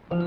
This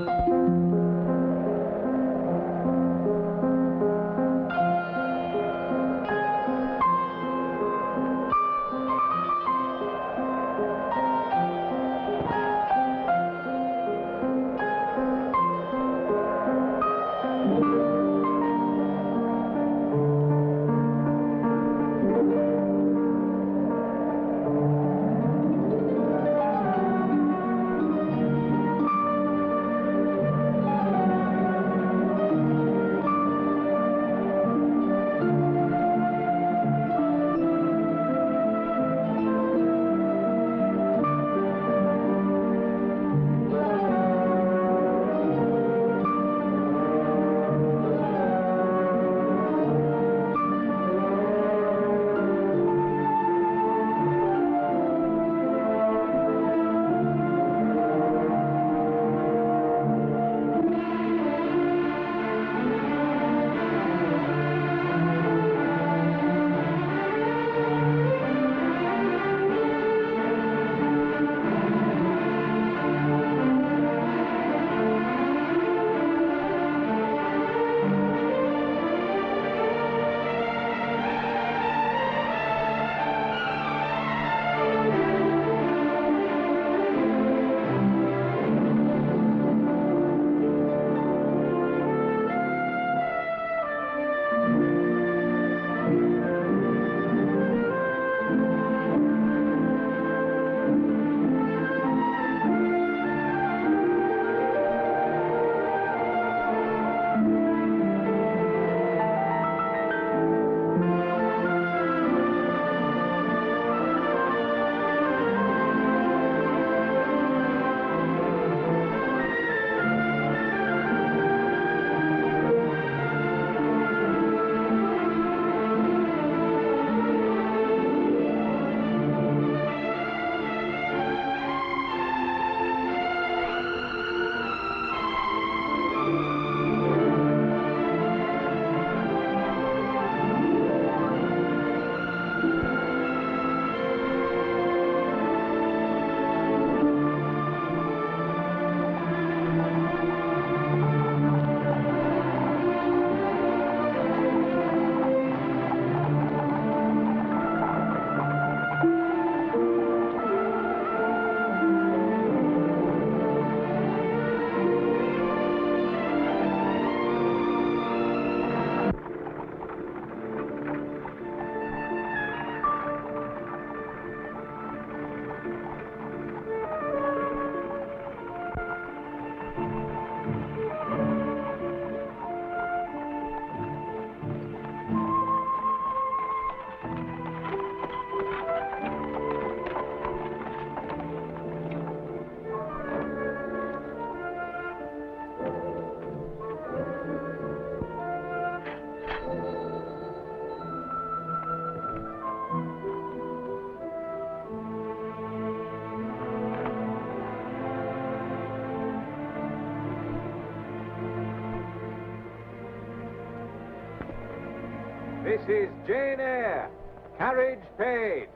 is Jane Eyre. Carriage paid.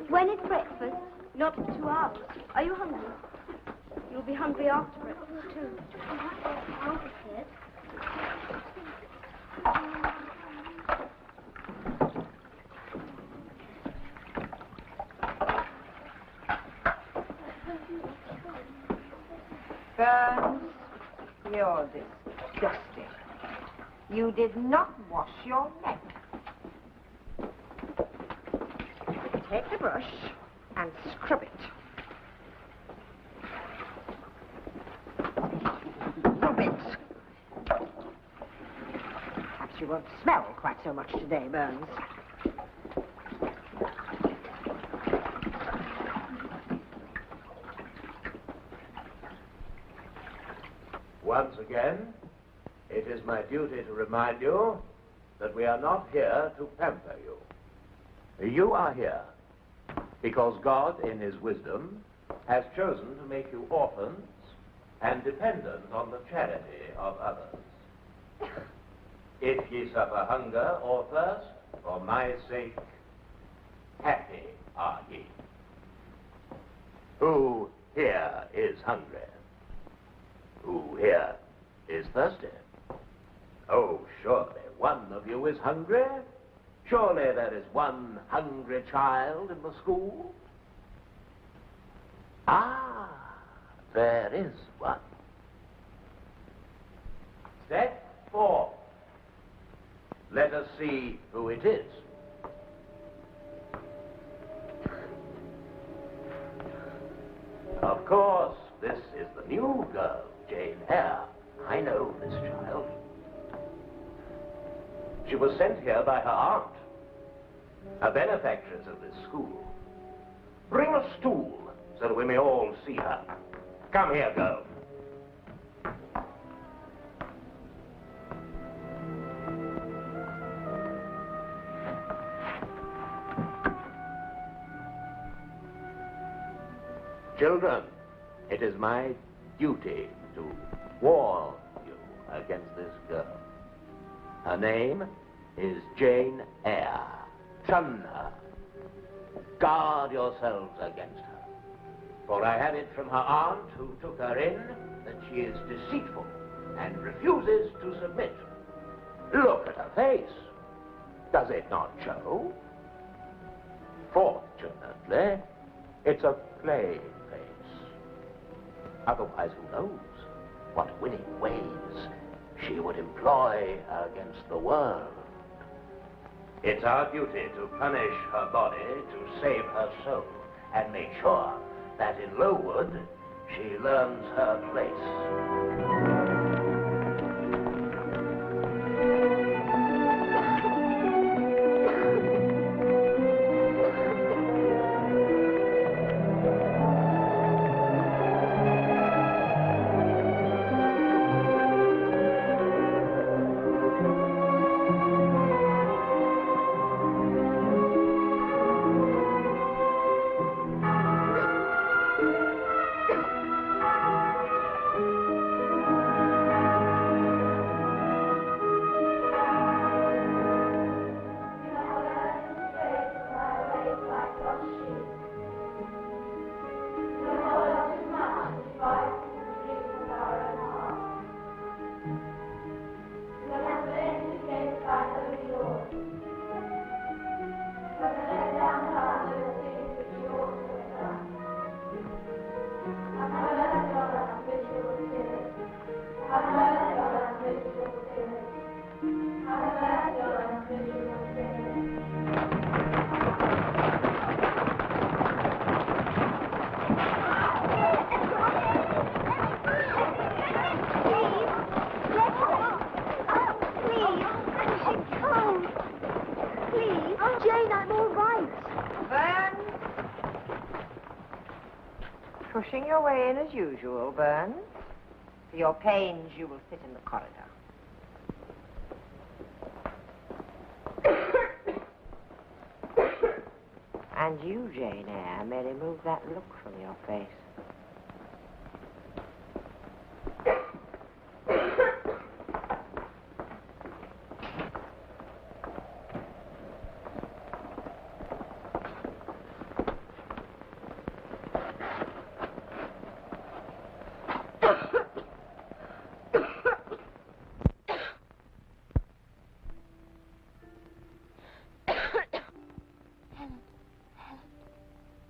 When is breakfast? Not for 2 hours. Are you hungry? You'll be hungry after breakfast, too. You're disgusting. You did not wash your neck. Take the brush and scrub it. Rub it. Perhaps you won't smell quite so much today, Burns. Once again, it is my duty to remind you that we are not here to pamper you. You are here because God, in his wisdom, has chosen to make you orphans and dependent on the charity of others. If ye suffer hunger or thirst, for my sake, happy are ye. Who here is hungry? Who here is thirsty? Oh, surely one of you is hungry. Surely there is one hungry child in the school. Ah, there is one. Step forth. Let us see who it is. Of course, this is the new girl, Jane Eyre. I know this child. She was sent here by her aunt, a benefactress of this school. Bring a stool so that we may all see her. Come here, girl. Children, it is my duty to warn you against this girl. Her name is Jane Eyre. Shun her. Guard yourselves against her. For I have it from her aunt, who took her in, that she is deceitful and refuses to submit. Look at her face. Does it not show? Fortunately, it's a plain face. Otherwise, who knows what winning ways she would employ against the world. It's our duty to punish her body to save her soul and make sure that in Lowood she learns her place. Pushing your way in as usual, Burns. For your pains, you will sit in the corridor. And you, Jane Eyre, may remove that look from your face.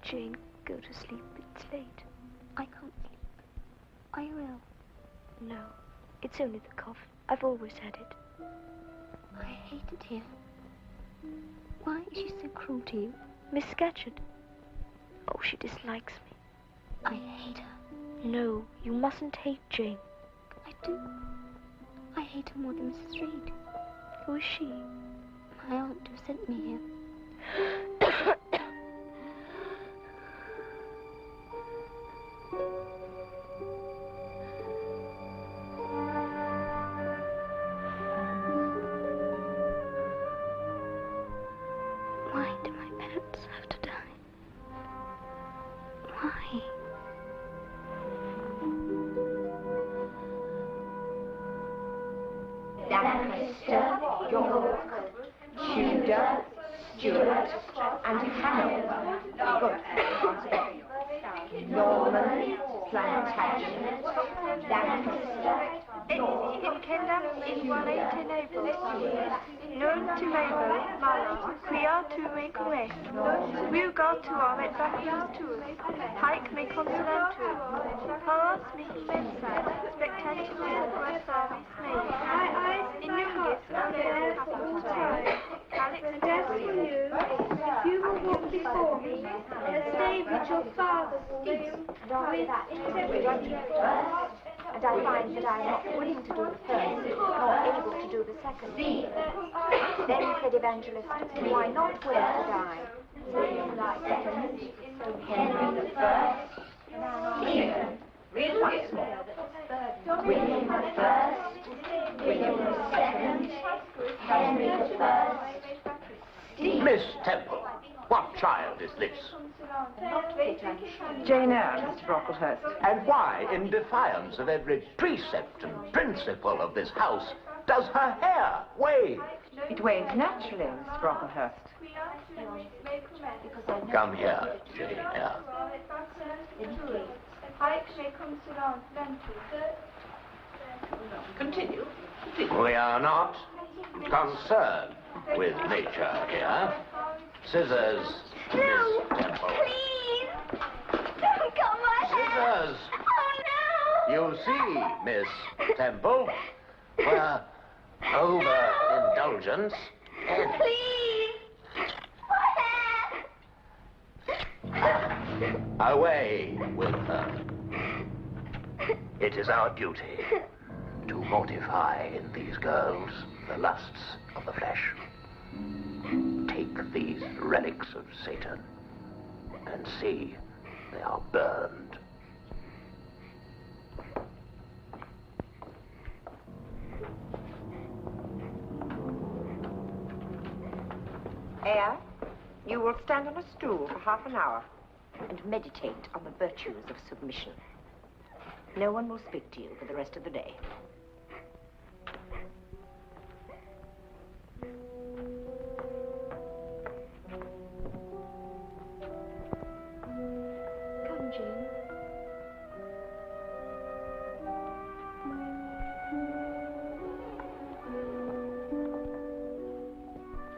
Jane, go to sleep. It's late. I can't sleep. Are you ill? No. It's only the cough. I've always had it. I hate it here. Why is she so cruel to you? Miss Scatcherd. Oh, she dislikes me. I hate her. No, you mustn't hate Jane. I do. I hate her more than Mrs. Reed. Who is she? My aunt who sent me here. Why do my parents have to die? Why? Lancaster, York, Tudor, Stuart, and Hanover. Good. Once again. Norman, Plantagenet, Lancaster, In Kingdom in 118 April. Nun to Mabel, Manor, quia to reconnaître. Will God to our Redbackius tours. Haec me consulentur. Paras mihi mensa, spectantius corsavis mei. In nungis alea capitulae. Calix and as for you, if you will walk before me, as David your father did, with integrity. and I find that I am not willing to do the first, nor able to do the second. Then said Evangelist, why not willing to die? Second, Henry the First, Stephen, once more. William the First, William the Second, Henry the First, Stephen. Miss Temple, what child is this? Jane Eyre, Mr. Brocklehurst. And why, in defiance of every precept and principle of this house, does her hair wave? It waves naturally, Mr. Brocklehurst. Come here, Jane Eyre. Continue. We are not concerned with nature here. Scissors, No, Miss Temple. please! Don't cut my hair! Scissors! Oh, no! You see, Miss Temple, where overindulgence ends. Please! My hair! Away with her. It is our duty to mortify in these girls the lusts of the flesh. Take these relics of Satan and see they are burned. Eyre, you will stand on a stool for half an hour and meditate on the virtues of submission. No one will speak to you for the rest of the day. Come, Jane.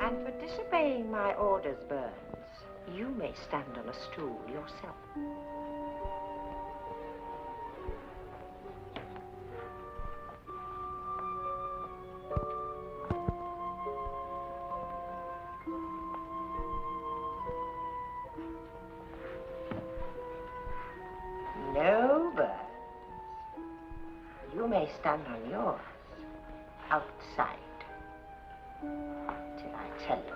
And for disobeying my orders, Burns, you may stand on a stool yourself. No, Burns. You may stand on yours outside till I tell you.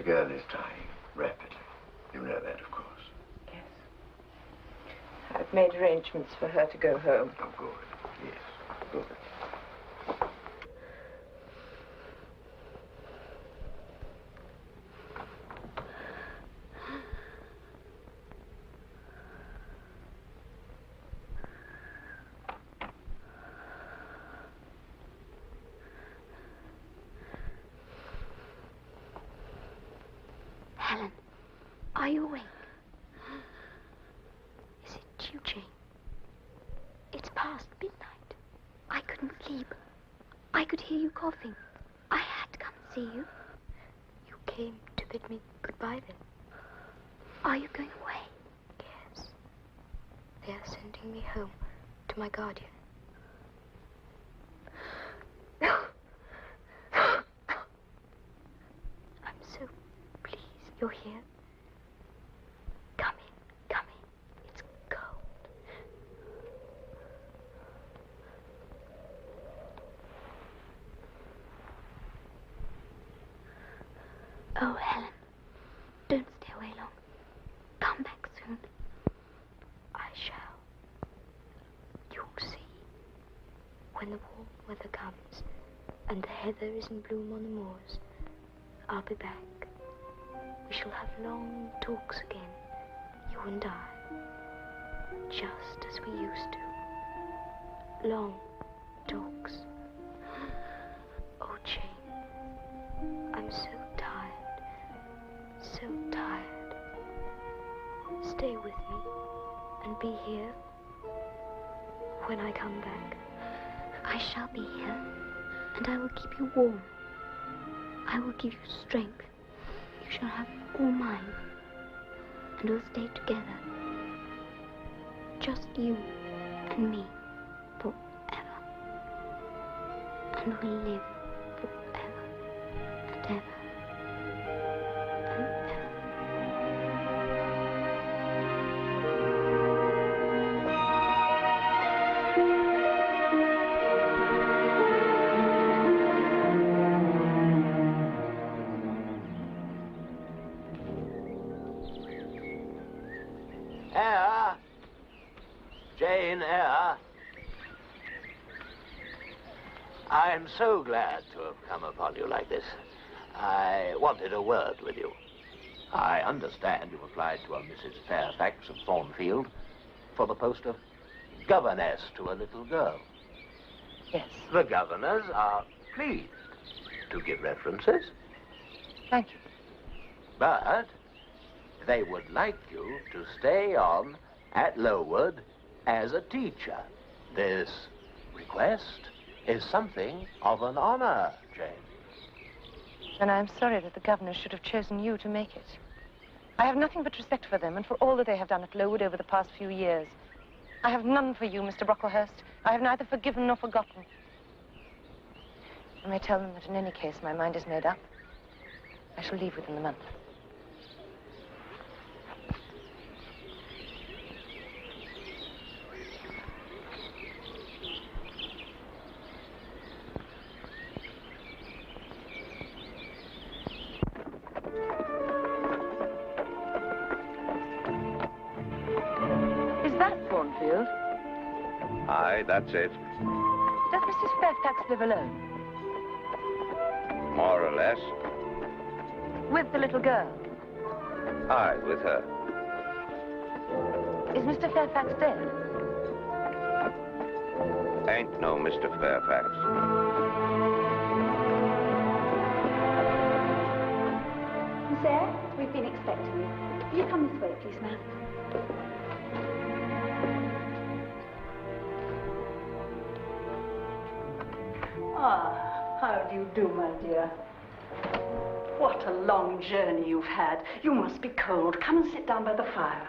girl is dying rapidly. You know that, of course. Yes. I've made arrangements for her to go home. Oh, good. Yes, good. Helen, are you awake? Is it you, Jane? It's past midnight. I couldn't sleep. I could hear you coughing. I had to come and see you. You came to bid me goodbye then. Are you going away? Yes. They are sending me home to my guardian. I'm so pleased you're here. Come in, come in. It's cold. Oh, Helen, don't stay away long. Come back soon. I shall. You'll see. When the warm weather comes and the heather is in bloom on the moors, I'll be back. We shall have long talks again, you and I, just as we used to. Long talks. Oh, Jane, I'm so tired, so tired. Stay with me and be here when I come back. I shall be here, and I will keep you warm. I will give you strength. You shall have all mine, and we'll stay together. Just you and me forever. And we'll live forever and ever and ever. Eyre! Jane Eyre! I'm so glad to have come upon you like this. I wanted a word with you. I understand you applied to a Mrs. Fairfax of Thornfield for the post of governess to a little girl. Yes. The governors are pleased to give references, Thank you. but they would like you to stay on at Lowood as a teacher. This request is something of an honor, Jane. And I'm sorry that the governor should have chosen you to make it. I have nothing but respect for them and for all that they have done at Lowood over the past few years. I have none for you, Mr. Brocklehurst. I have neither forgiven nor forgotten. I may tell them that in any case my mind is made up. I shall leave within the month. Is that Thornfield? Aye, that's it. Does Mrs. Fairfax live alone? More or less. With the little girl? Aye, with her. Is Mr. Fairfax dead? Ain't no Mr. Fairfax. Miss Eyre, we've been expecting you. Will you come this way, please, ma'am? Ah, how do you do, my dear? What a long journey you've had. You must be cold. Come and sit down by the fire.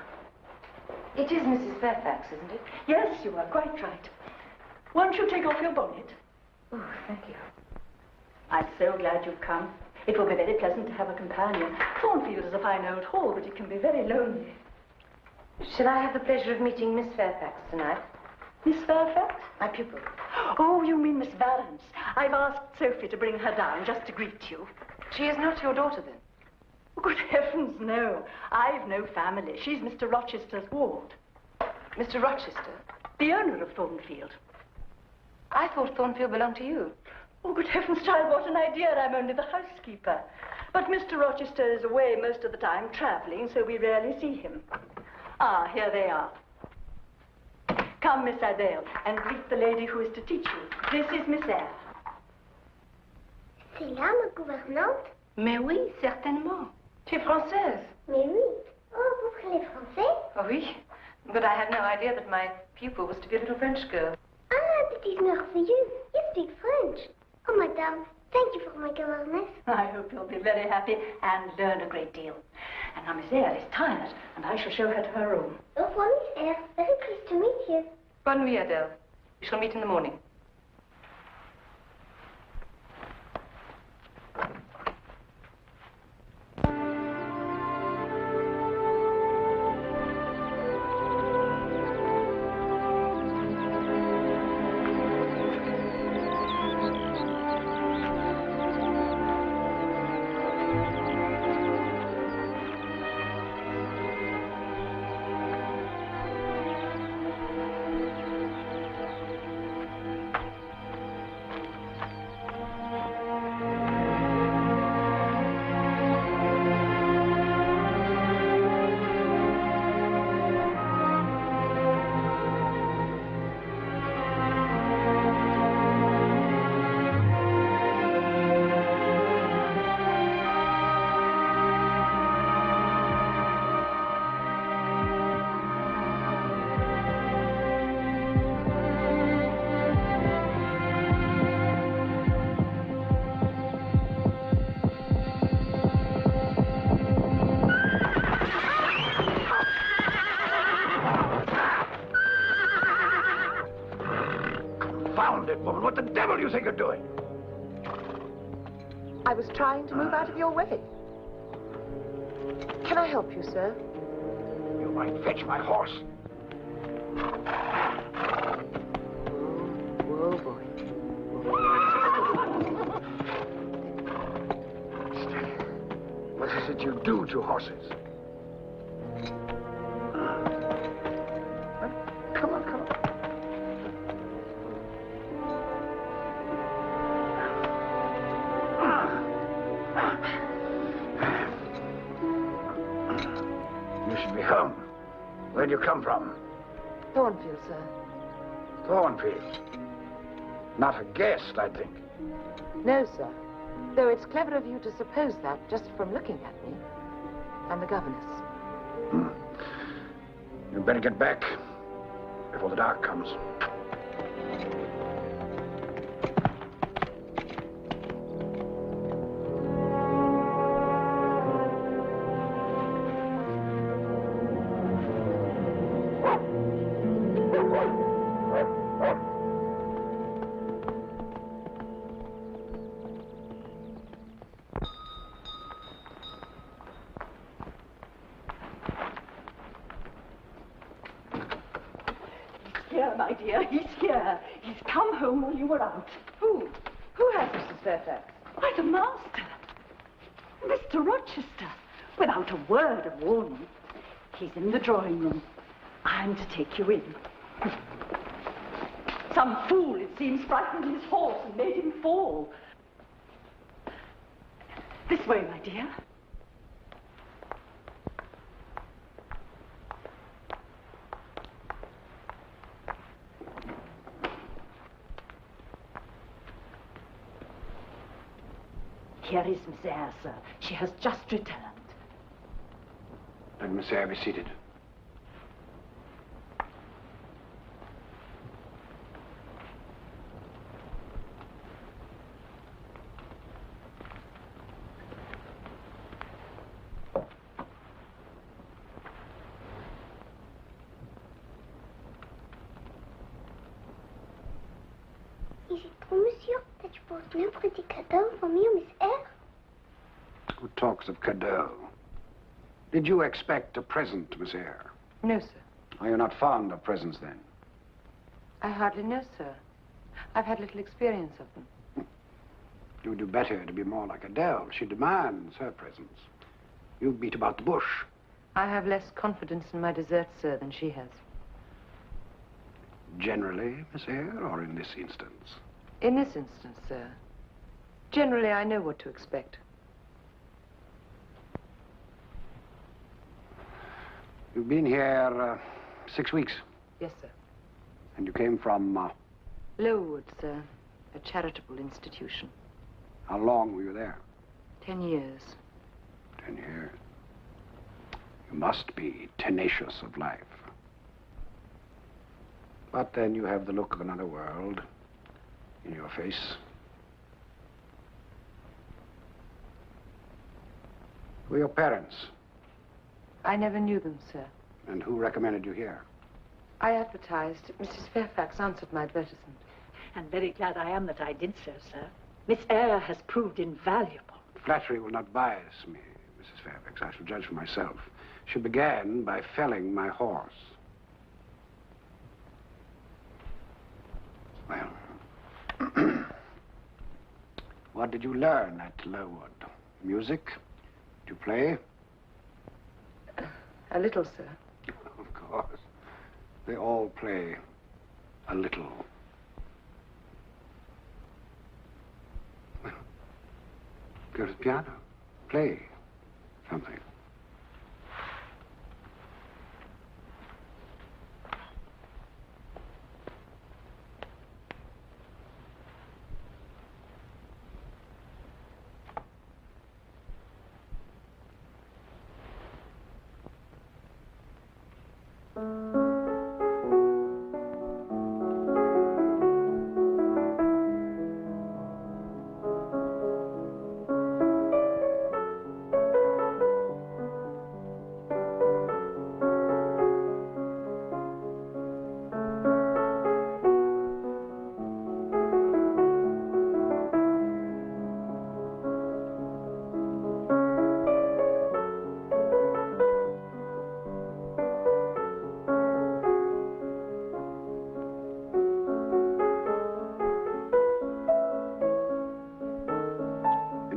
It is Mrs. Fairfax, isn't it? Yes, you are quite right. Won't you take off your bonnet? Oh, thank you. I'm so glad you've come. It will be very pleasant to have a companion. Thornfield is a fine old hall, but it can be very lonely. Shall I have the pleasure of meeting Miss Fairfax tonight? Miss Fairfax? My pupil. Oh, you mean Miss Valence. I've asked Sophie to bring her down just to greet you. She is not your daughter, then? Good heavens, no. I've no family. She's Mr. Rochester's ward. Mr. Rochester? The owner of Thornfield. I thought Thornfield belonged to you. Oh, good heavens, child, what an idea. I'm only the housekeeper. But Mr. Rochester is away most of the time, traveling, so we rarely see him. Ah, here they are. Come, Miss Adele, and greet the lady who is to teach you. This is Miss Eyre. C'est là, ma gouvernante? Mais oui, certainement. Tu es française? Mais oui. Oh, vous parlez français? Oh, oui. But I had no idea that my pupil was to be a little French girl. Ah, that is merveilleux. You speak French. Oh, madame, thank you for my governess. I hope you'll be very happy and learn a great deal. And now Miss Eyre is tired, and I shall show her to her room. Au revoir, Miss Eyre. Very pleased to meet you. Bonne nuit, Adele. We shall meet in the morning. Woman, what the devil do you think you're doing? I was trying to move out of your way. Can I help you, sir? You might fetch my horse. Whoa, boy. What is it you do to horses? Come on, come on. You should be home. Where do you come from? Thornfield, sir. Thornfield. Not a guest, I think. No, sir. Though it's clever of you to suppose that just from looking at me. I'm the governess. You'd better get back before the dark comes. Here, my dear, he's here. He's come home while you were out. Who? Who has Mrs. Fairfax? Why, the master. Mr. Rochester. Without a word of warning. He's in the drawing room. I'm to take you in. Some fool, it seems, frightened his horse and made him fall. This way, my dear. Here is Miss Eyre, sir. She has just returned. Let Miss Eyre be seated. Is it true, monsieur, that you brought no pretty cadeau for me or Miss Eyre? Who talks of cadeau? Did you expect a present, Miss Eyre? No, sir. Are you not fond of presents, then? I hardly know, sir. I've had little experience of them. You would do better to be more like Adele. She demands her presents. You beat about the bush. I have less confidence in my deserts, sir, than she has. Generally, Miss Eyre, or in this instance? In this instance, sir. Generally, I know what to expect. You've been here 6 weeks. Yes, sir. And you came from... Lowood, sir. A charitable institution. How long were you there? 10 years. 10 years. You must be tenacious of life. But then you have the look of another world in your face. Who are your parents? I never knew them, sir. And who recommended you here? I advertised. Mrs. Fairfax answered my advertisement. And very glad I am that I did so, sir. Miss Eyre has proved invaluable. Flattery will not bias me, Mrs. Fairfax. I shall judge for myself. She began by felling my horse. Well, what did you learn at Lowood? Music? Did you play? A little, sir. Of course. They all play a little. Well, go to the piano. Play something.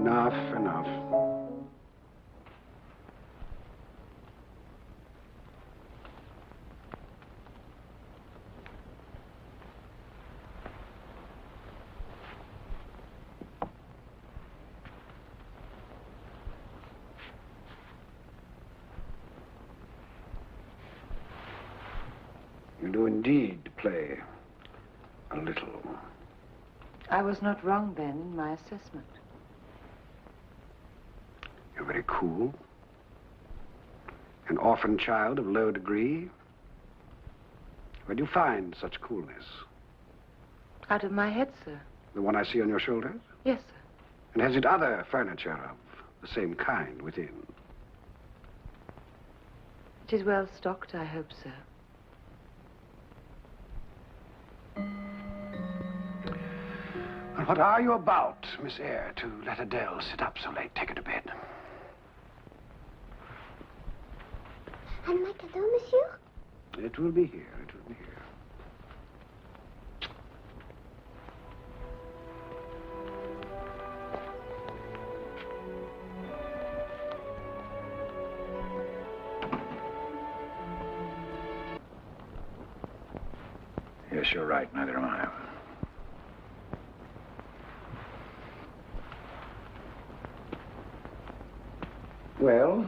Enough. You do indeed play a little. I was not wrong, then, in my assessment. You're very cool. An orphan child of low degree. Where do you find such coolness? Out of my head, sir. The one I see on your shoulders? Yes, sir. And has it other furniture of the same kind within? It is well stocked, I hope, sir. And what are you about, Miss Eyre, to let Adele sit up so late? Take her to bed. And my cadeau, monsieur? It will be here. It will be here. Yes, you're right. Neither am I. Well,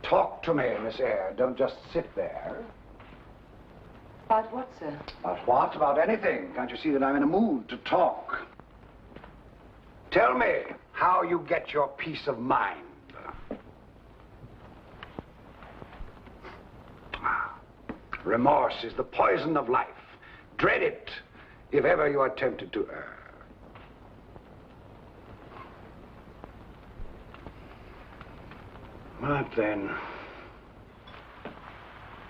talk to me, Miss Eyre. Don't just sit there. About what, sir? About what? About anything. Can't you see that I'm in a mood to talk? Tell me how you get your peace of mind. Remorse is the poison of life. Dread it if ever you are tempted to err. But then,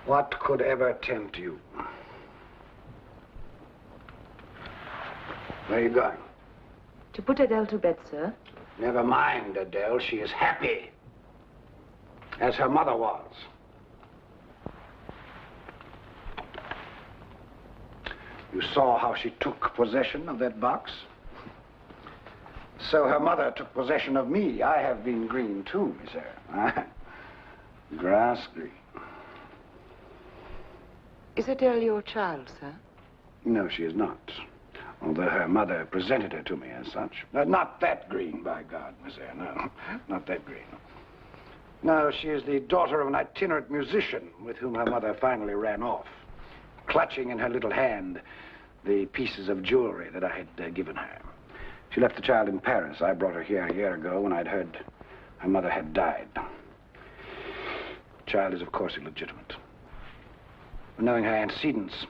what could ever tempt you? Where are you going? To put Adele to bed, sir. Never mind, Adele. She is happy, as her mother was. You saw how she took possession of that box? So her mother took possession of me. I have been green too, Miss Eyre. Grass green. Is Adele your child, sir? No, she is not. Although her mother presented her to me as such. Not that green, by God, Miss Eyre. No, not that green. No, she is the daughter of an itinerant musician with whom her mother finally ran off, clutching in her little hand the pieces of jewelry that I had given her. She left the child in Paris. I brought her here a year ago when I'd heard her mother had died. The child is, of course, illegitimate. But knowing her antecedents,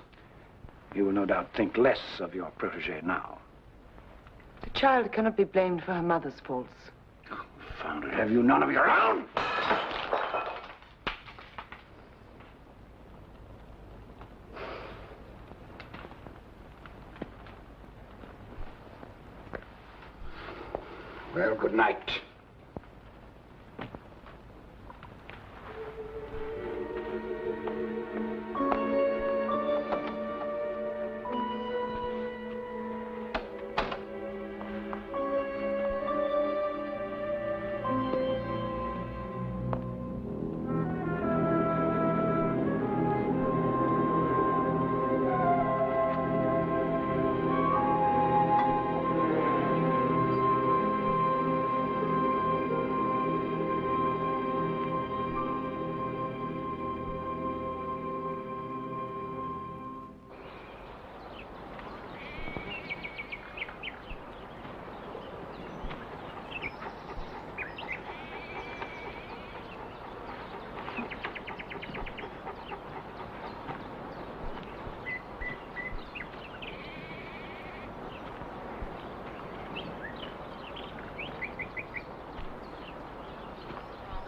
you will no doubt think less of your protege now. The child cannot be blamed for her mother's faults. Confound it, have you none of your own? Well, good night.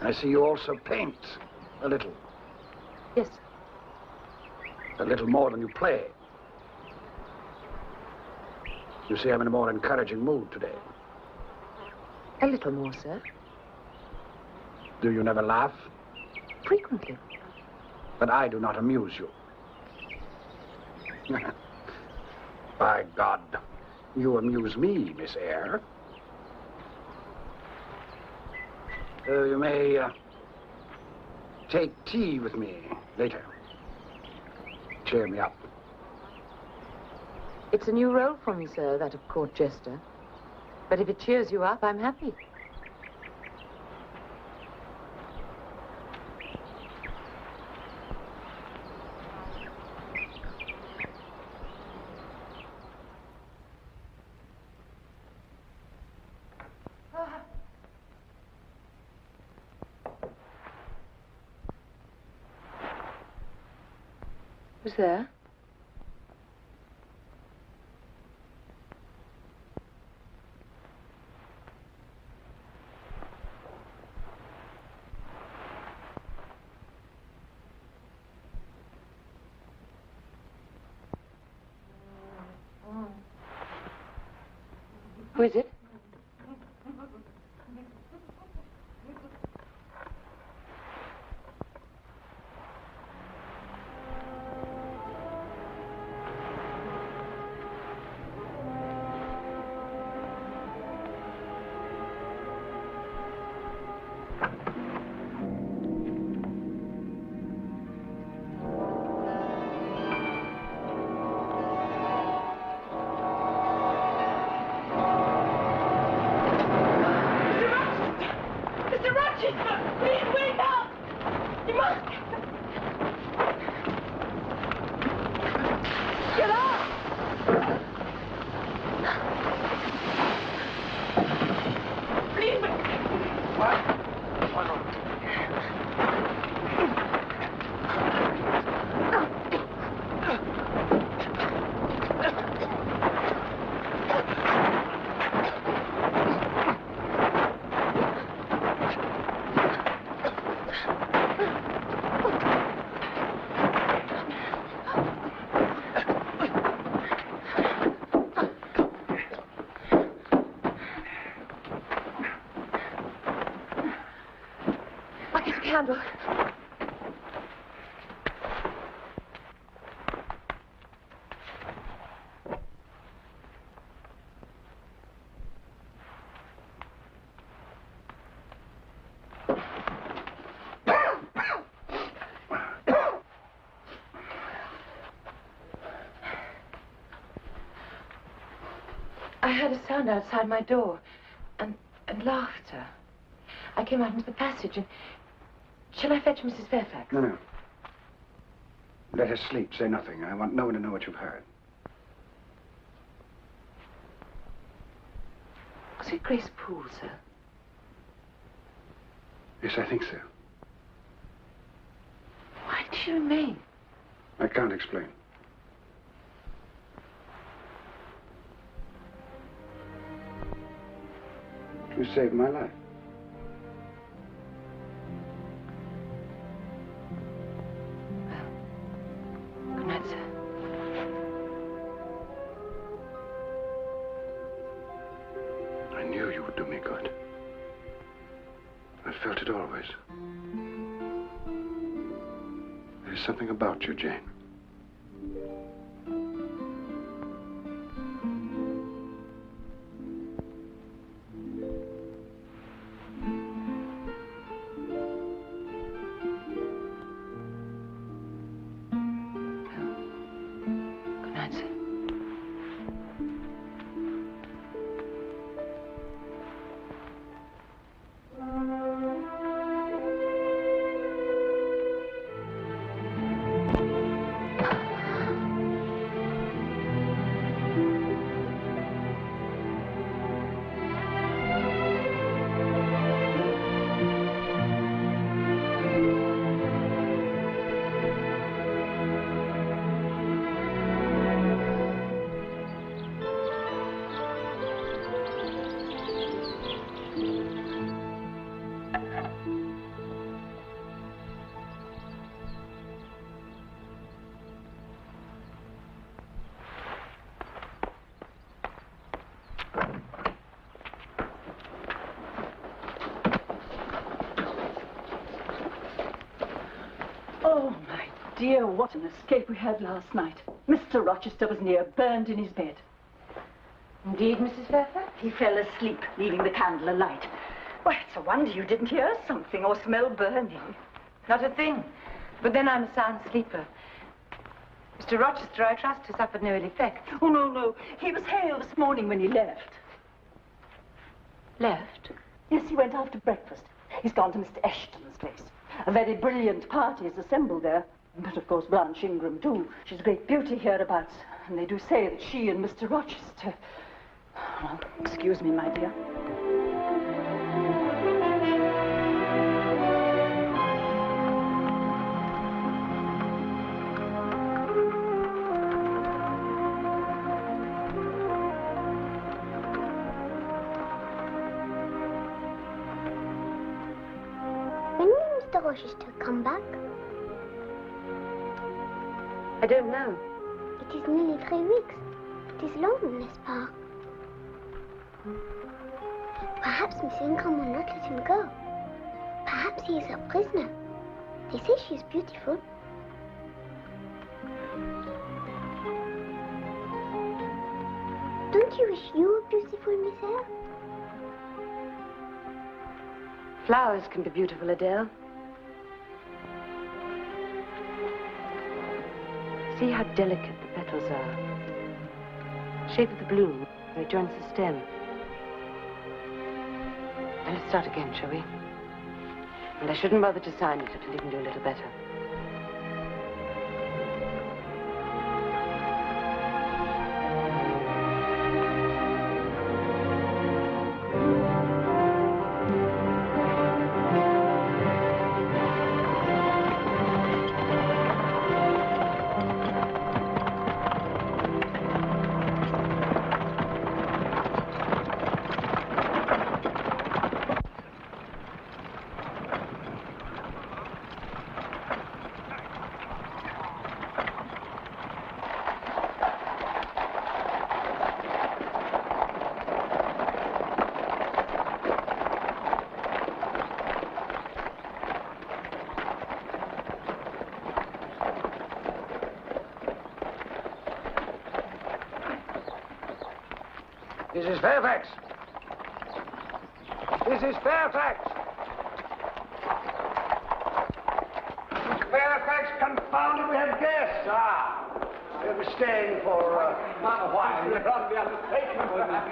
I see you also paint a little. Yes. A little more than you play. You see, I'm in a more encouraging mood today. A little more, sir. Do you never laugh? Frequently. But I do not amuse you. By God, you amuse me, Miss Eyre. You may take tea with me later. Cheer me up. It's a new role for me, sir, that of court jester. But if it cheers you up, I'm happy. Who's there? Who is it? Candle. I heard a sound outside my door, and laughter. I came out into the passage, and... Shall I fetch Mrs. Fairfax? No, no. Let her sleep. Say nothing. I want no one to know what you've heard. Was it Grace Poole, sir? Yes, I think so. Why did she remain? I can't explain. You saved my life. Well, good night, sir. I knew you would do me good. I felt it always. There's something about you, Jane. Good night, sir. Oh, my dear, what an escape we had last night. Mr. Rochester was near burned in his bed. Indeed, Mrs. Fairfax? He fell asleep, leaving the candle alight. Why, it's a wonder you didn't hear something or smell burning. Not a thing. But then I'm a sound sleeper. Mr. Rochester, I trust, has suffered no ill effect. Oh, no, no. He was hale this morning when he left. Left? Yes, he went after breakfast. He's gone to Mr. Ashton's place. A very brilliant party is assembled there. But, of course, Blanche Ingram, too. She's a great beauty hereabouts. And they do say that she and Mr. Rochester... Oh, excuse me, my dear. When will Mr. Rochester come back? I don't know. It is nearly 3 weeks. It is long, n'est-ce pas? Perhaps Miss Ingram will not let him go. Perhaps he is a prisoner. They say she is beautiful. Don't you wish you were beautiful, Miss Eyre? Flowers can be beautiful, Adele. See how delicate the petals are. Shape of the bloom where it joins the stem. Now let's start again, shall we? And I shouldn't bother to sign it until you can do a little better. Mrs. Fairfax! Mrs. Fairfax! Mrs. Fairfax, confound it, we have guests. Ah, We'll be staying for a while.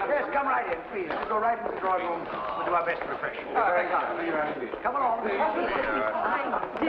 Yes, come right in, please. We'll go right into the drawing room. We'll do our best to refresh you. Very kind. Come along. Go right in.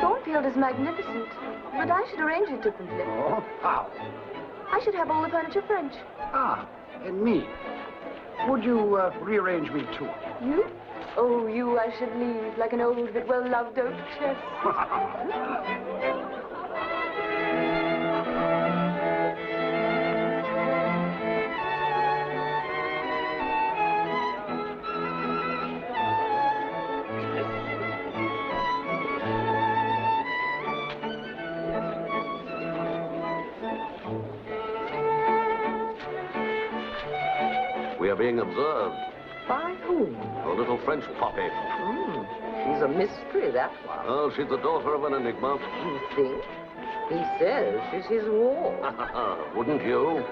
Thornfield is magnificent, but I should arrange it differently. Oh, how? I should have all the furniture French. Ah, and me. Would you rearrange me too? You? Oh, you I should leave like an old but well-loved oak chest. We are being observed. By whom? A little French poppy. She's a mystery, that one. Oh, she's the daughter of an enigma. You think? He says she's his ward. Wouldn't you?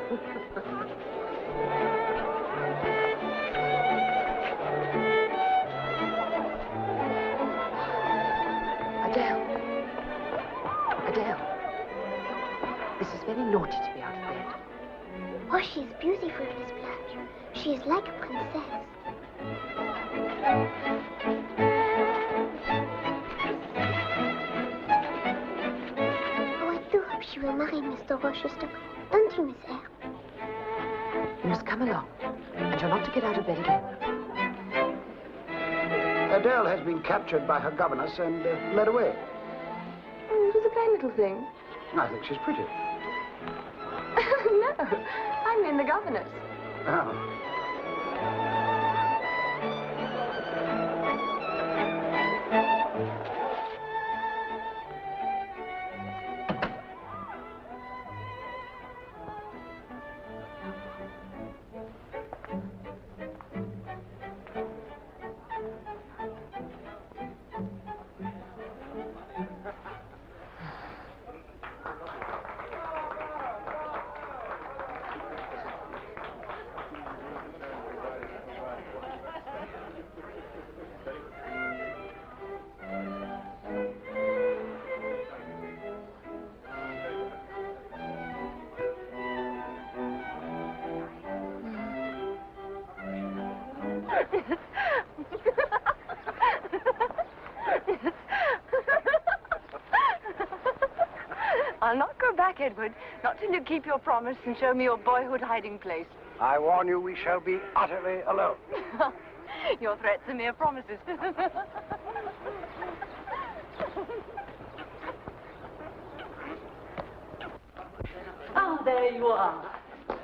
Adele. This is very naughty to be out of bed. Oh, she's beautiful, Miss Blanche. She is like a princess. Oh, I do hope she will marry Mr. Rochester. Don't you, Miss Eyre? You must come along, and you're not to get out of bed again. Adele has been captured by her governess and led away. Oh, it was a plain little thing. I think she's pretty. No, I mean the governess. Oh. I'll not go back, Edward. Not till you keep your promise and show me your boyhood hiding place. I warn you, we shall be utterly alone. Your threats are mere promises. Ah, there you are.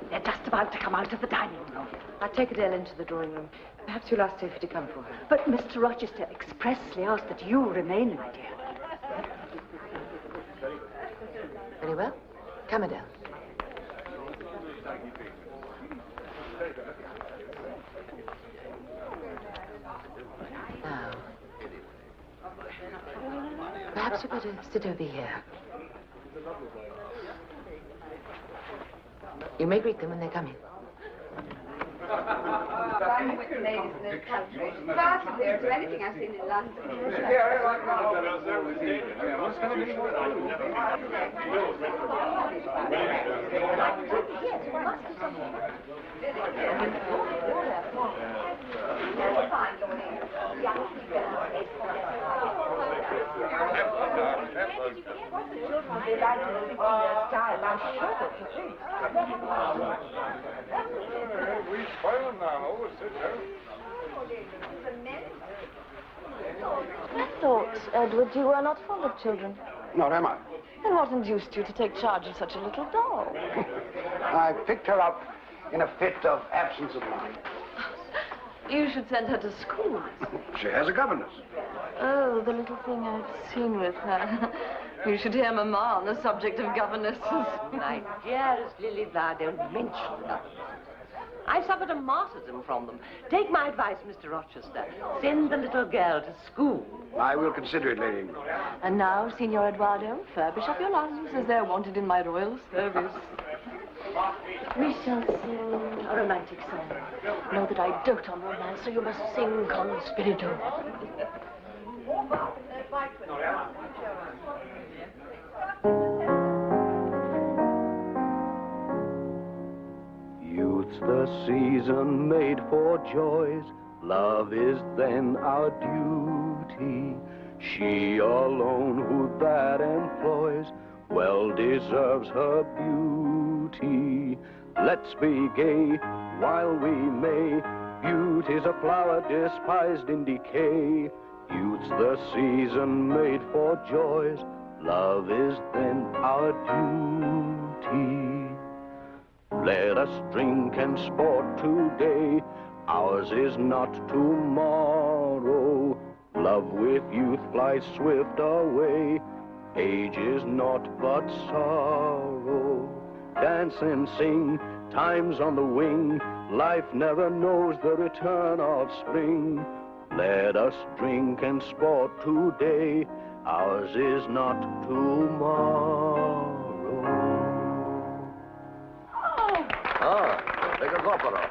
They're just about to come out of the dining room. I'll take Adele into the drawing room. Perhaps you'll ask Sophie to come for her. But Mr. Rochester expressly asked that you remain, my dear. Very well. Come, Adele. Now, perhaps you better sit over here. You may greet them when they come in. I'm with the ladies in this country. Far superior to anything I've seen in London. I thought, Edward, you were not fond of children. Nor am I. Then what induced you to take charge of such a little doll? I picked her up in a fit of absence of mind. You should send her to school. She has a governess. Oh, the little thing I've seen with her. You should hear Mamma on the subject of governesses. My dearest Lily-Flower, don't mention them. I suffered a martyrdom from them. Take my advice, Mr. Rochester. Send the little girl to school. I will consider it, Lady Ingram. And now, Signor Eduardo, furbish up your lungs as they're wanted in my royal service. We shall sing a romantic song. Know that I dote on romance, so you must sing con spirito. Youth's the season made for joys. Love is then our duty. She alone who that employs well deserves her beauty. Let's be gay while we may. Beauty's a flower despised in decay. Youth's the season made for joys. Love is then our duty. Let us drink and sport today. Ours is not tomorrow. Love with youth flies swift away. Age is naught but sorrow. Dance and sing, time's on the wing. Life never knows the return of spring. Let us drink and sport today. Ours is not tomorrow. Ah, take us opera.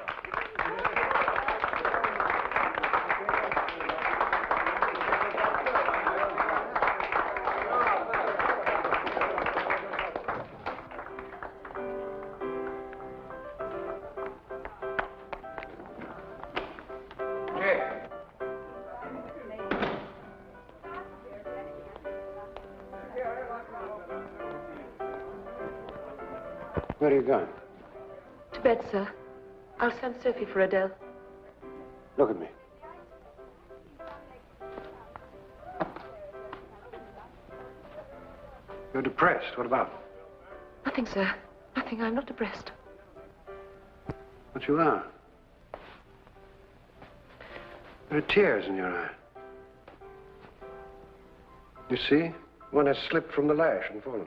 Where are you going? To bed, sir. I'll send Sophie for Adele. Look at me. You're depressed. What about? Nothing, sir. Nothing. I'm not depressed. But you are. There are tears in your eye. You see? One has slipped from the lash and fallen.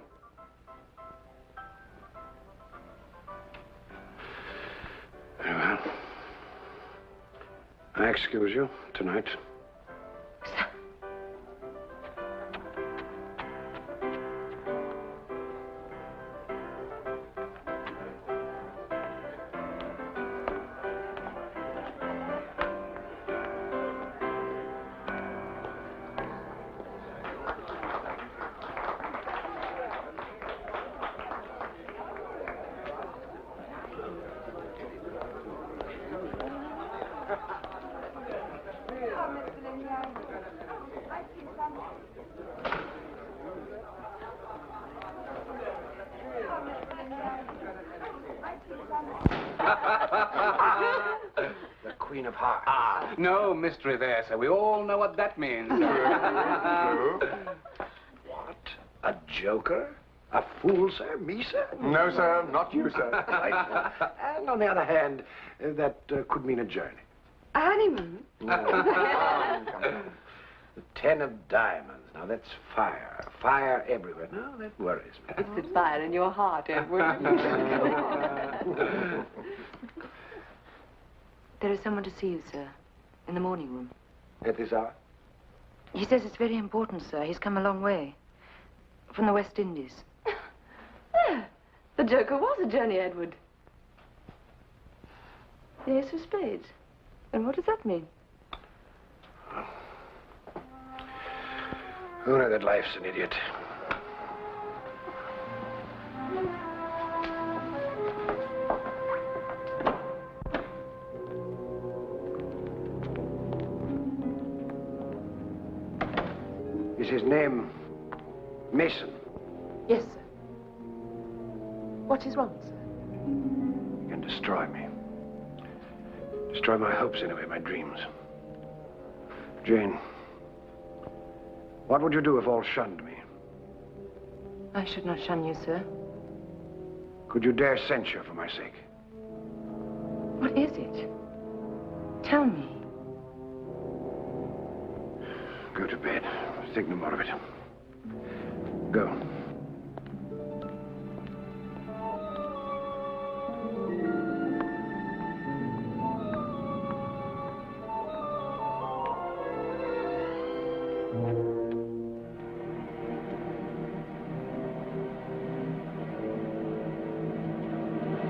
Very well. I excuse you tonight. Sir. The Queen of Hearts. Ah, no mystery there, sir. We all know what that means. What? A joker? A fool, sir? Me, sir? No, sir. Not you, sir. And on the other hand, that could mean a journey. A honeymoon? The 10 of diamonds. Now, that's fire. Fire everywhere. No, that worries me. It's the fire in your heart, Edward. There is someone to see you, sir, in the morning room. At this hour? He says it's very important, sir. He's come a long way. From the West Indies. The joker was a journey, Edward. The ace of spades. And what does that mean? Who knows that life's an idiot? Is his name Mason? Yes, sir. What is wrong, sir? He can destroy me. Destroy my hopes, anyway, my dreams. Jane, what would you do if all shunned me? I should not shun you, sir. Could you dare censure for my sake? What is it? Tell me. Go to bed. Think no more of it. Go.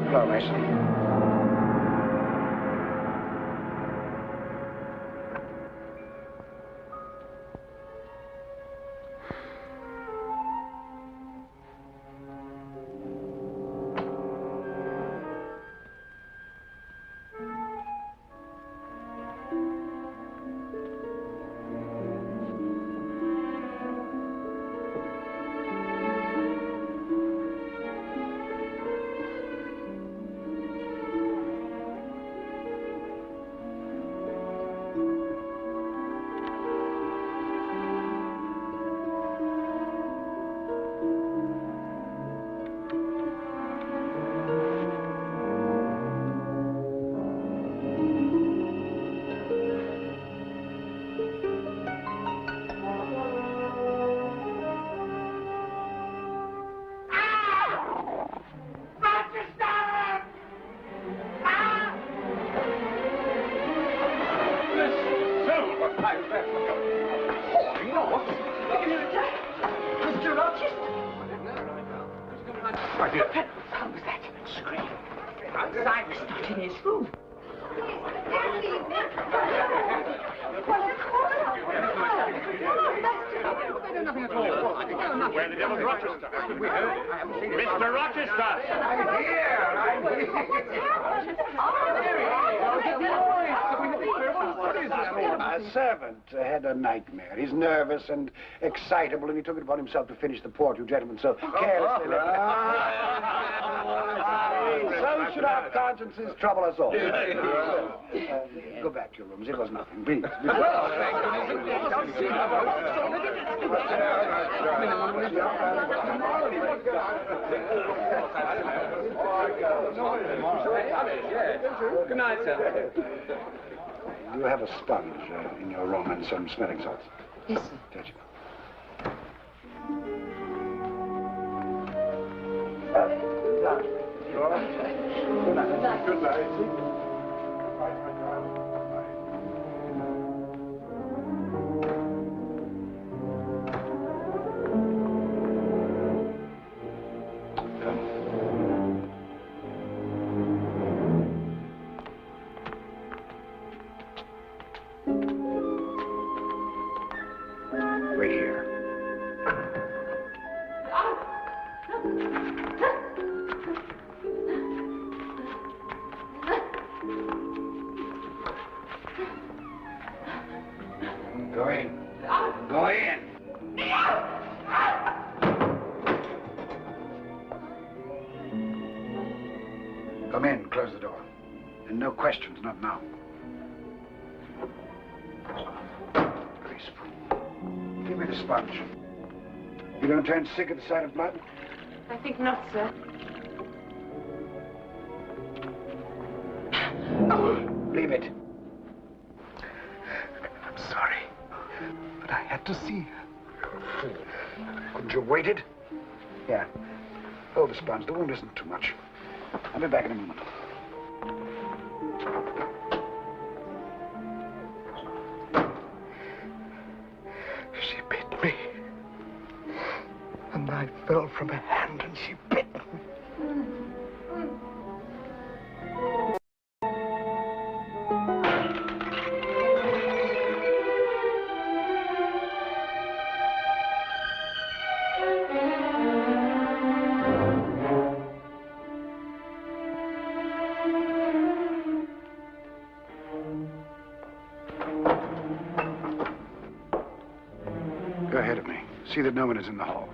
Hello, Mason. Mr. Rochester? My dear. How was that scream? I was not in his room. Where the devil's Rochester? Mr. Rochester! I'm here! A servant had a nightmare. He's nervous and excitable, and he took it upon himself to finish the port, you gentlemen, so carelessly left So should our consciences trouble us all. Go back to your rooms. It was nothing. Please. Good night, sir. You have a sponge in your room and some smelling salts. Yes, sir. Judge. Good night. Good night. Wait here. Go in. Go in. Come in. Close the door. And no questions, not now. Give me the sponge. You don't turn sick at the sight of blood? I think not, sir. Leave it. I'm sorry, but I had to see her. Couldn't you have waited? Yeah. Hold the sponge. The wound isn't too much. I'll be back in a moment. She bit me. And I fell from her hand and she bit me. Go ahead of me. See that no one is in the hall.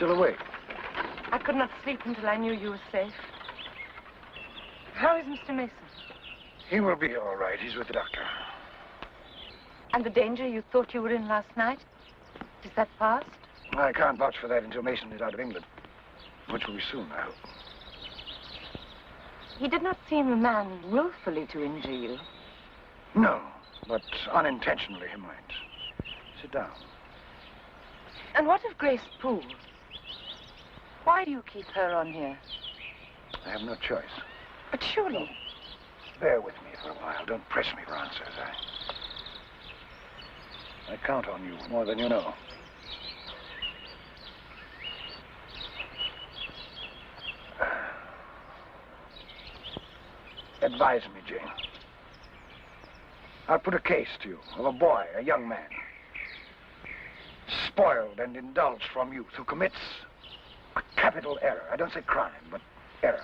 still awake? I could not sleep until I knew you were safe. How is Mr. Mason? He will be all right. He's with the doctor. And the danger you thought you were in last night? Is that past? I can't vouch for that until Mason is out of England, which will be soon, I hope. He did not seem a man willfully to injure you. No, but unintentionally he might. Sit down. And what of Grace Poole? Why do you keep her on here? I have no choice. But surely... Bear with me for a while. Don't press me for answers. I count on you more than you know. Advise me, Jane. I'll put a case to you of a boy, a young man, spoiled and indulged from youth, who commits a capital error. I don't say crime, but error.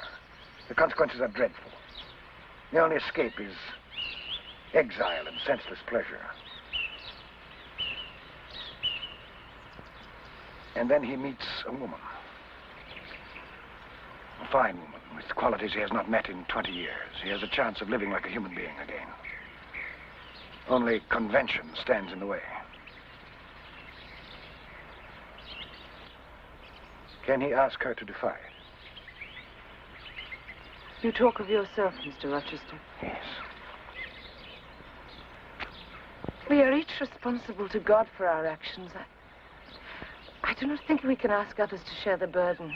The consequences are dreadful. The only escape is exile and senseless pleasure. And then he meets a woman. A fine woman with qualities he has not met in 20 years. He has a chance of living like a human being again. Only convention stands in the way. Can he ask her to defy it? You talk of yourself, Mr. Rochester. Yes. We are each responsible to God for our actions. I do not think we can ask others to share the burden.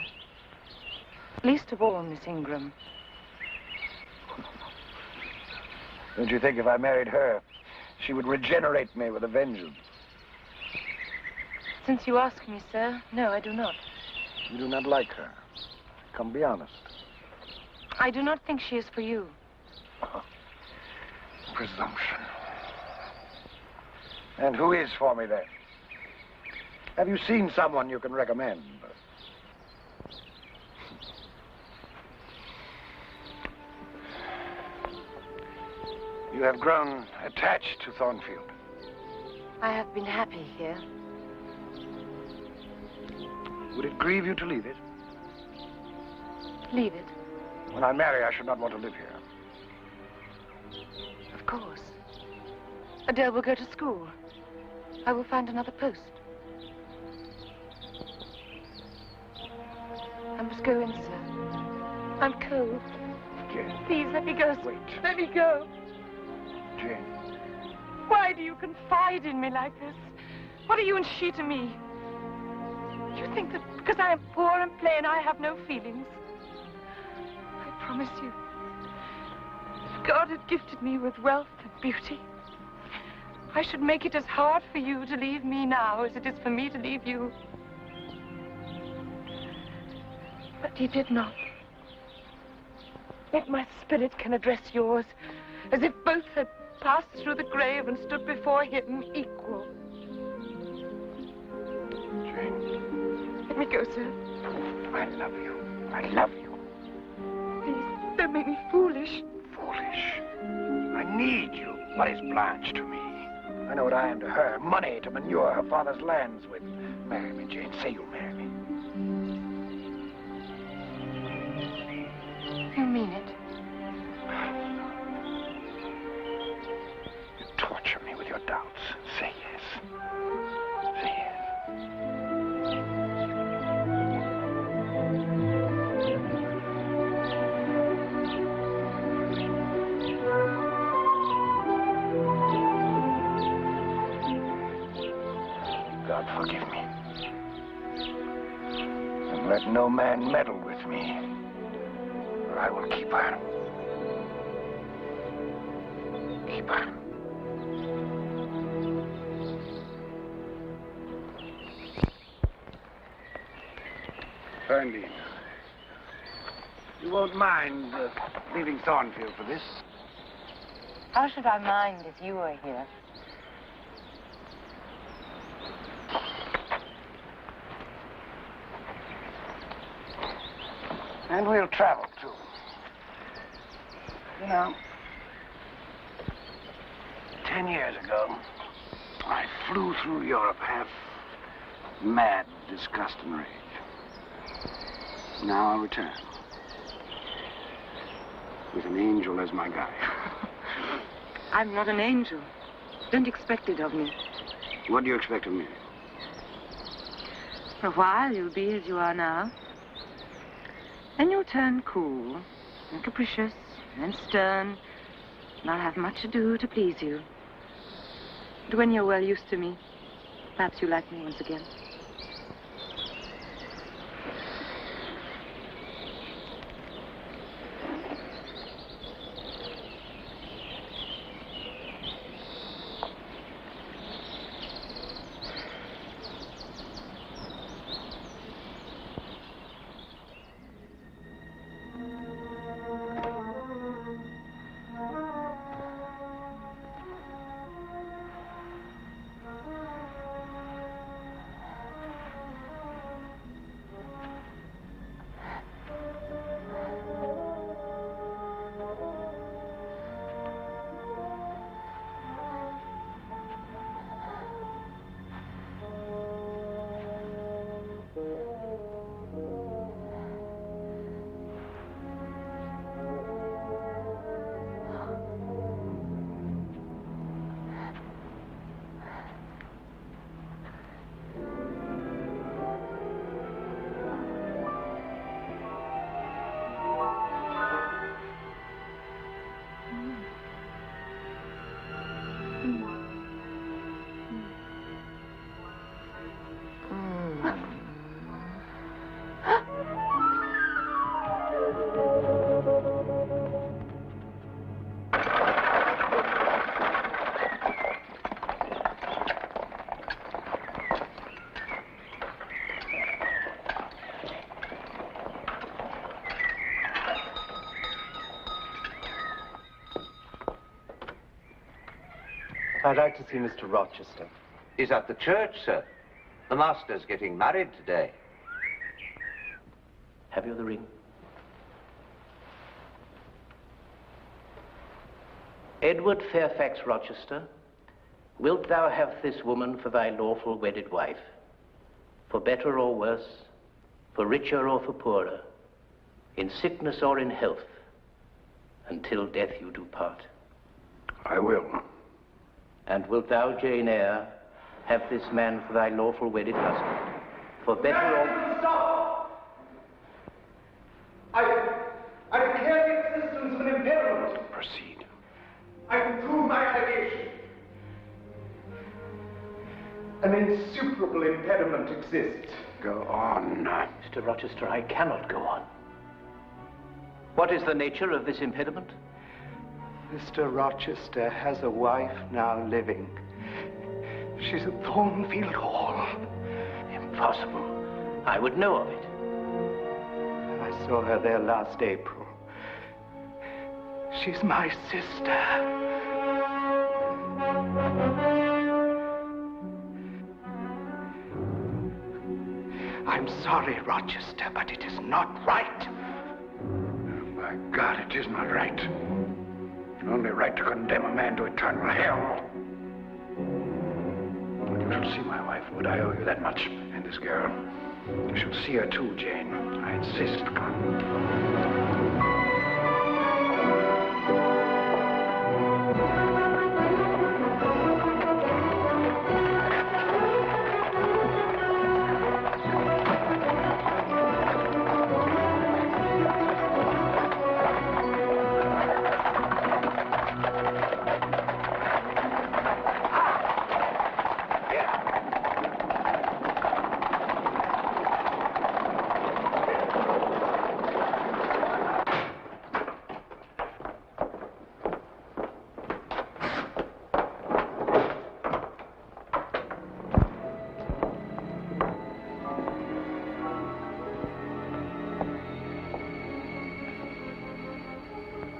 Least of all, Miss Ingram. Don't you think if I married her, she would regenerate me with a vengeance? Since you ask me, sir, no, I do not. You do not like her. Come, be honest. I do not think she is for you. Presumption. And who is for me, then? Have you seen someone you can recommend? You have grown attached to Thornfield. I have been happy here. Would it grieve you to leave it? Leave it? When I marry, I should not want to live here. Of course. Adele will go to school. I will find another post. I must go in, sir. I'm cold. Jane. Please, let me go. Wait. Let me go. Jane. Why do you confide in me like this? What are you and she to me? You think that because I am poor and plain, I have no feelings? I promise you, if God had gifted me with wealth and beauty, I should make it as hard for you to leave me now as it is for me to leave you. But he did not. Yet my spirit can address yours as if both had passed through the grave and stood before him equal. Jane. Let me go, sir. I love you. I love you. Please, don't make me foolish. Foolish. I need you. What is Blanche to me? I know what I am to her. Money to manure her father's lands with. Marry me, Jane. Say you'll marry me. You mean it? You torture me with your doubts. Say yes. Say yes. God forgive me. And let no man meddle with me, or I will keep her. Keep her. Fernline, you won't mind leaving Thornfield for this? How should I mind if you were here? And we'll travel, too. You know, 10 years ago, I flew through Europe half mad, disgust, and rage. Now I'll return. With an angel as my guide. I'm not an angel. Don't expect it of me. What do you expect of me? For a while, you'll be as you are now. Then you'll turn cool and capricious and stern, and I'll have much ado to please you. But when you're well used to me, perhaps you'll like me once again. I'd like to see Mr. Rochester. He's at the church, sir. The master's getting married today. Have you the ring? Edward Fairfax Rochester, wilt thou have this woman for thy lawful wedded wife, for better or worse, for richer or for poorer, in sickness or in health, until death you do part? I will. And wilt thou, Jane Eyre, have this man for thy lawful wedded husband, for better or... Stop! I declare the existence of an impediment. Proceed. I can prove my allegation. An insuperable impediment exists. Go on. Mr. Rochester, I cannot go on. What is the nature of this impediment? Mr. Rochester has a wife now living. She's at Thornfield Hall. Impossible. I would know of it. I saw her there last April. She's my sister. I'm sorry, Rochester, but it is not right. My God, it is not right. Only right to condemn a man to eternal hell. But you shall see my wife. Would I owe you that much? And this girl. You shall see her too, Jane. I insist. Come.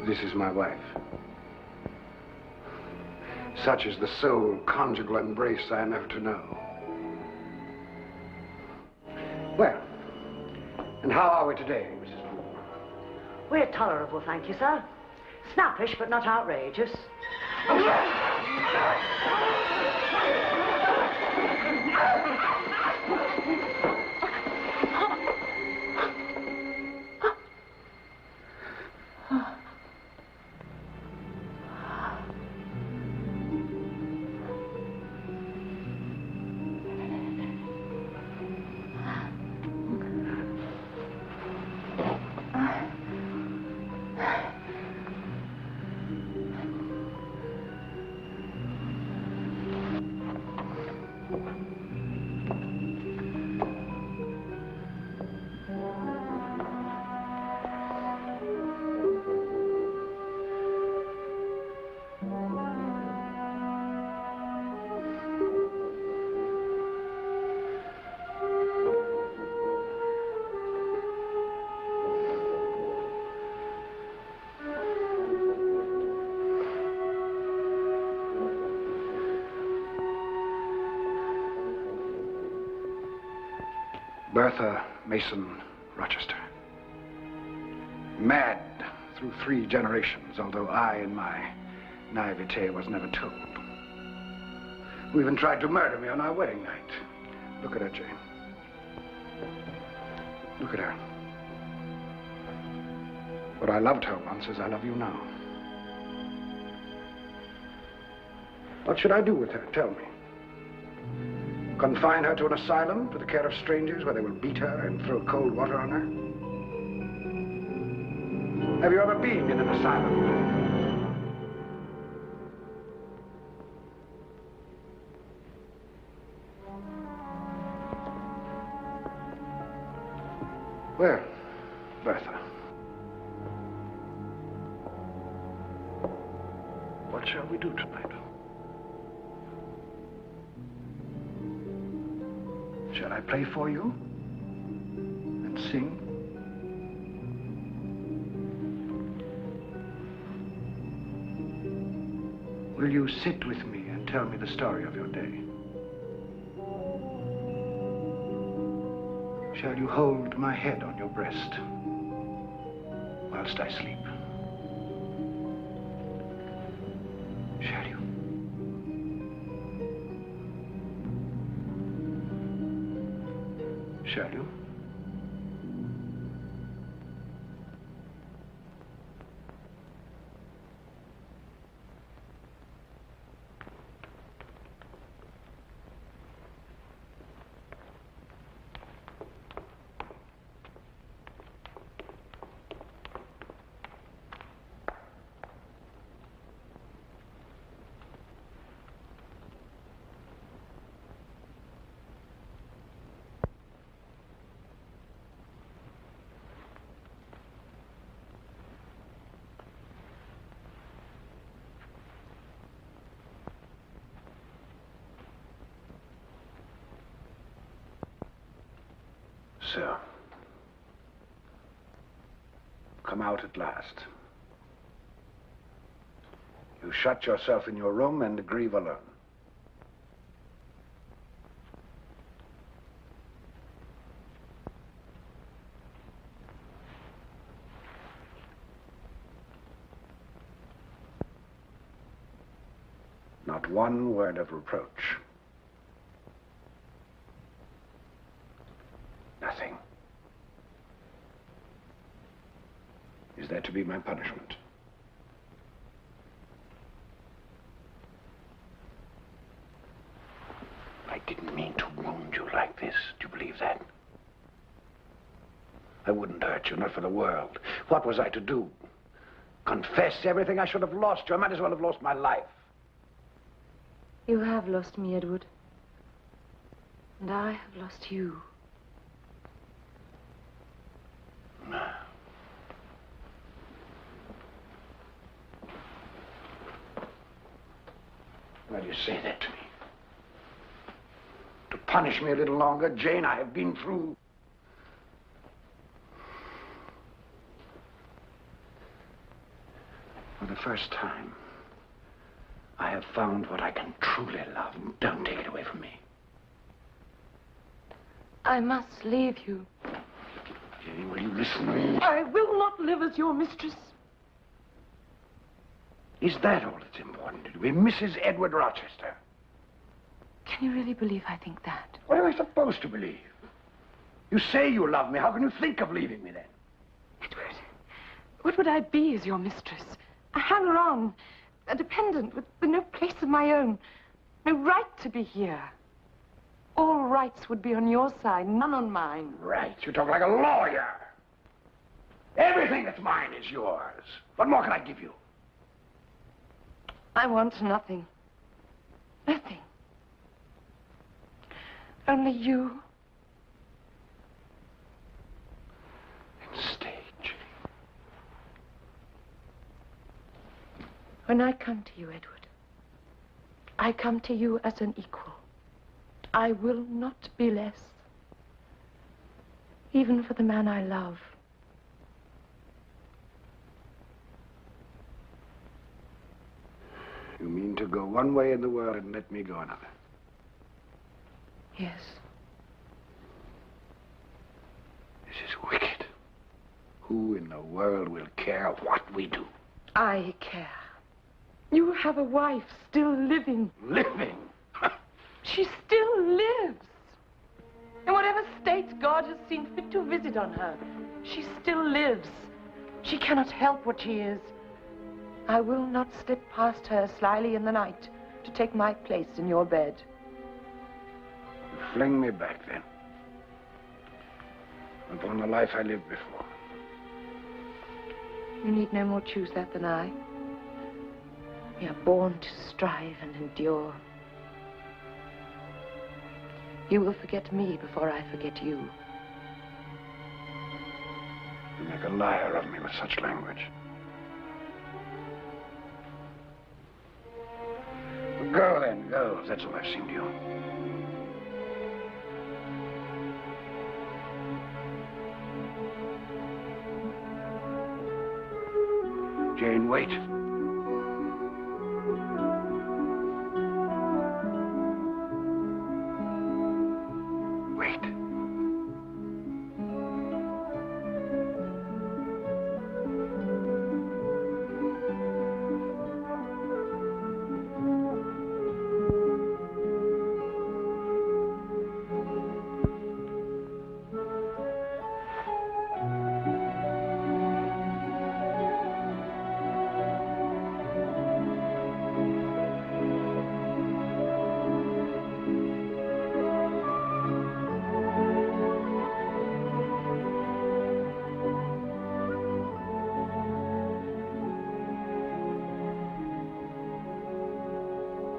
This is my wife. Such is the sole conjugal embrace I am ever to know. Well, and how are we today, Mrs. Pulman? We're tolerable, thank you, sir. Snappish, but not outrageous. Bertha Mason Rochester. Mad through 3 generations, although I, in my naivete, was never told. Who even tried to murder me on our wedding night. Look at her, Jane. Look at her. But I loved her once as I love you now. What should I do with her? Tell me. Confine her to an asylum to the care of strangers where they will beat her and throw cold water on her? Have you ever been in an asylum? Well, Bertha, what shall we do tonight? Shall I play for you and sing? Will you sit with me and tell me the story of your day? Shall you hold my head on your breast whilst I sleep? Shall you? Shall you? So, come out at last. You shut yourself in your room and grieve alone. Not one word of reproach. Nothing. Is that to be my punishment? I didn't mean to wound you like this. Do you believe that? I wouldn't hurt you, not for the world. What was I to do? Confess everything? I should have lost you. I might as well have lost my life. You have lost me, Edward. And I have lost you. Why do you say that to me? To punish me a little longer, Jane, I have been through. For the first time, I have found what I can truly love. Don't take it away from me. I must leave you. Jane, will you listen to me? I will not live as your mistress. Is that all that's important to be Mrs. Edward Rochester? Can you really believe I think that? What am I supposed to believe? You say you love me. How can you think of leaving me then? Edward, what would I be as your mistress? A hanger-on, a dependent with no place of my own, no right to be here. All rights would be on your side, none on mine. Right. You talk like a lawyer. Everything that's mine is yours. What more can I give you? I want nothing. Nothing. Only you. Then stay, Jane. When I come to you, Edward, I come to you as an equal. I will not be less. Even for the man I love. You mean to go one way in the world and let me go another? Yes. This is wicked. Who in the world will care what we do? I care. You have a wife still living. Living? She still lives. In whatever state God has seen fit to visit on her, she still lives. She cannot help what she is. I will not slip past her slyly in the night to take my place in your bed. You fling me back, then, upon the life I lived before. You need no more choose that than I. We are born to strive and endure. You will forget me before I forget you. You make a liar of me with such language. Well, go then, go. That's all I've seen to you. Jane, wait. Wait.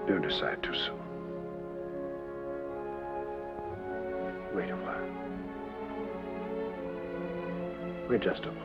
Don't decide too soon. Wait a while. Wait just a while.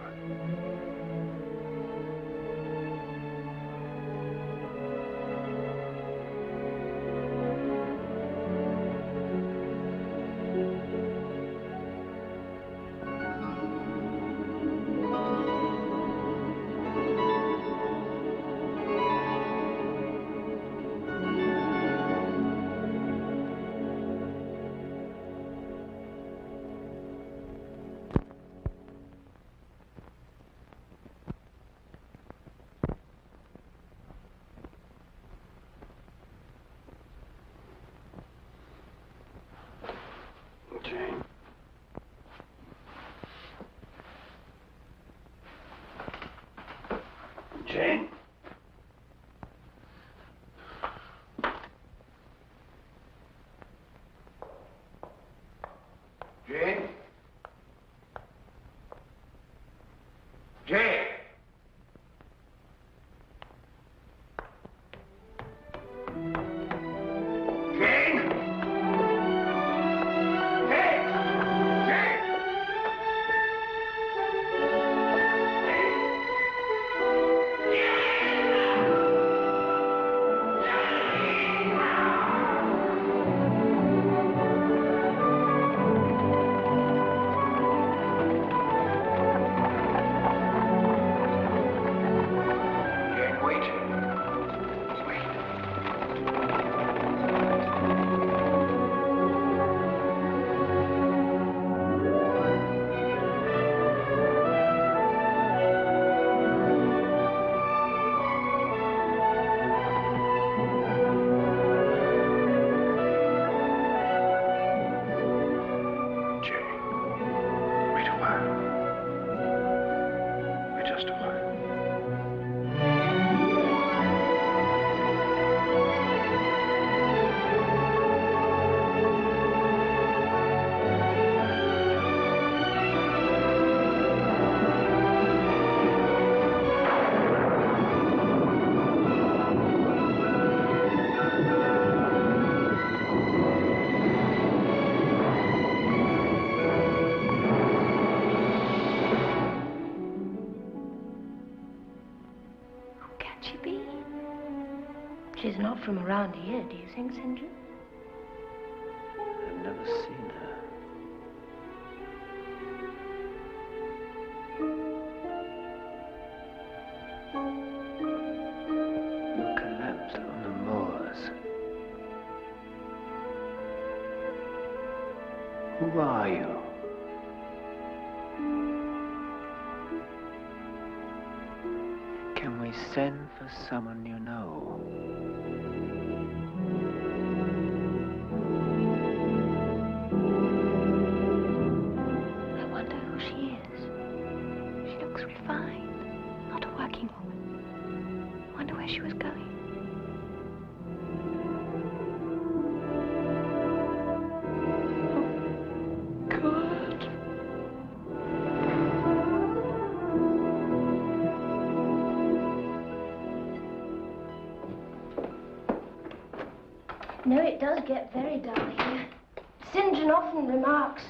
Jane. Jane. Jane. Jane. She's not from around here, do you think, St. John? I've never seen her. You collapsed on the moors. Who are you? Can we send for someone you know? I wonder who she is. She looks refined, not a working woman. Wonder where she was going. No, it does get very dull here. St. John often remarks,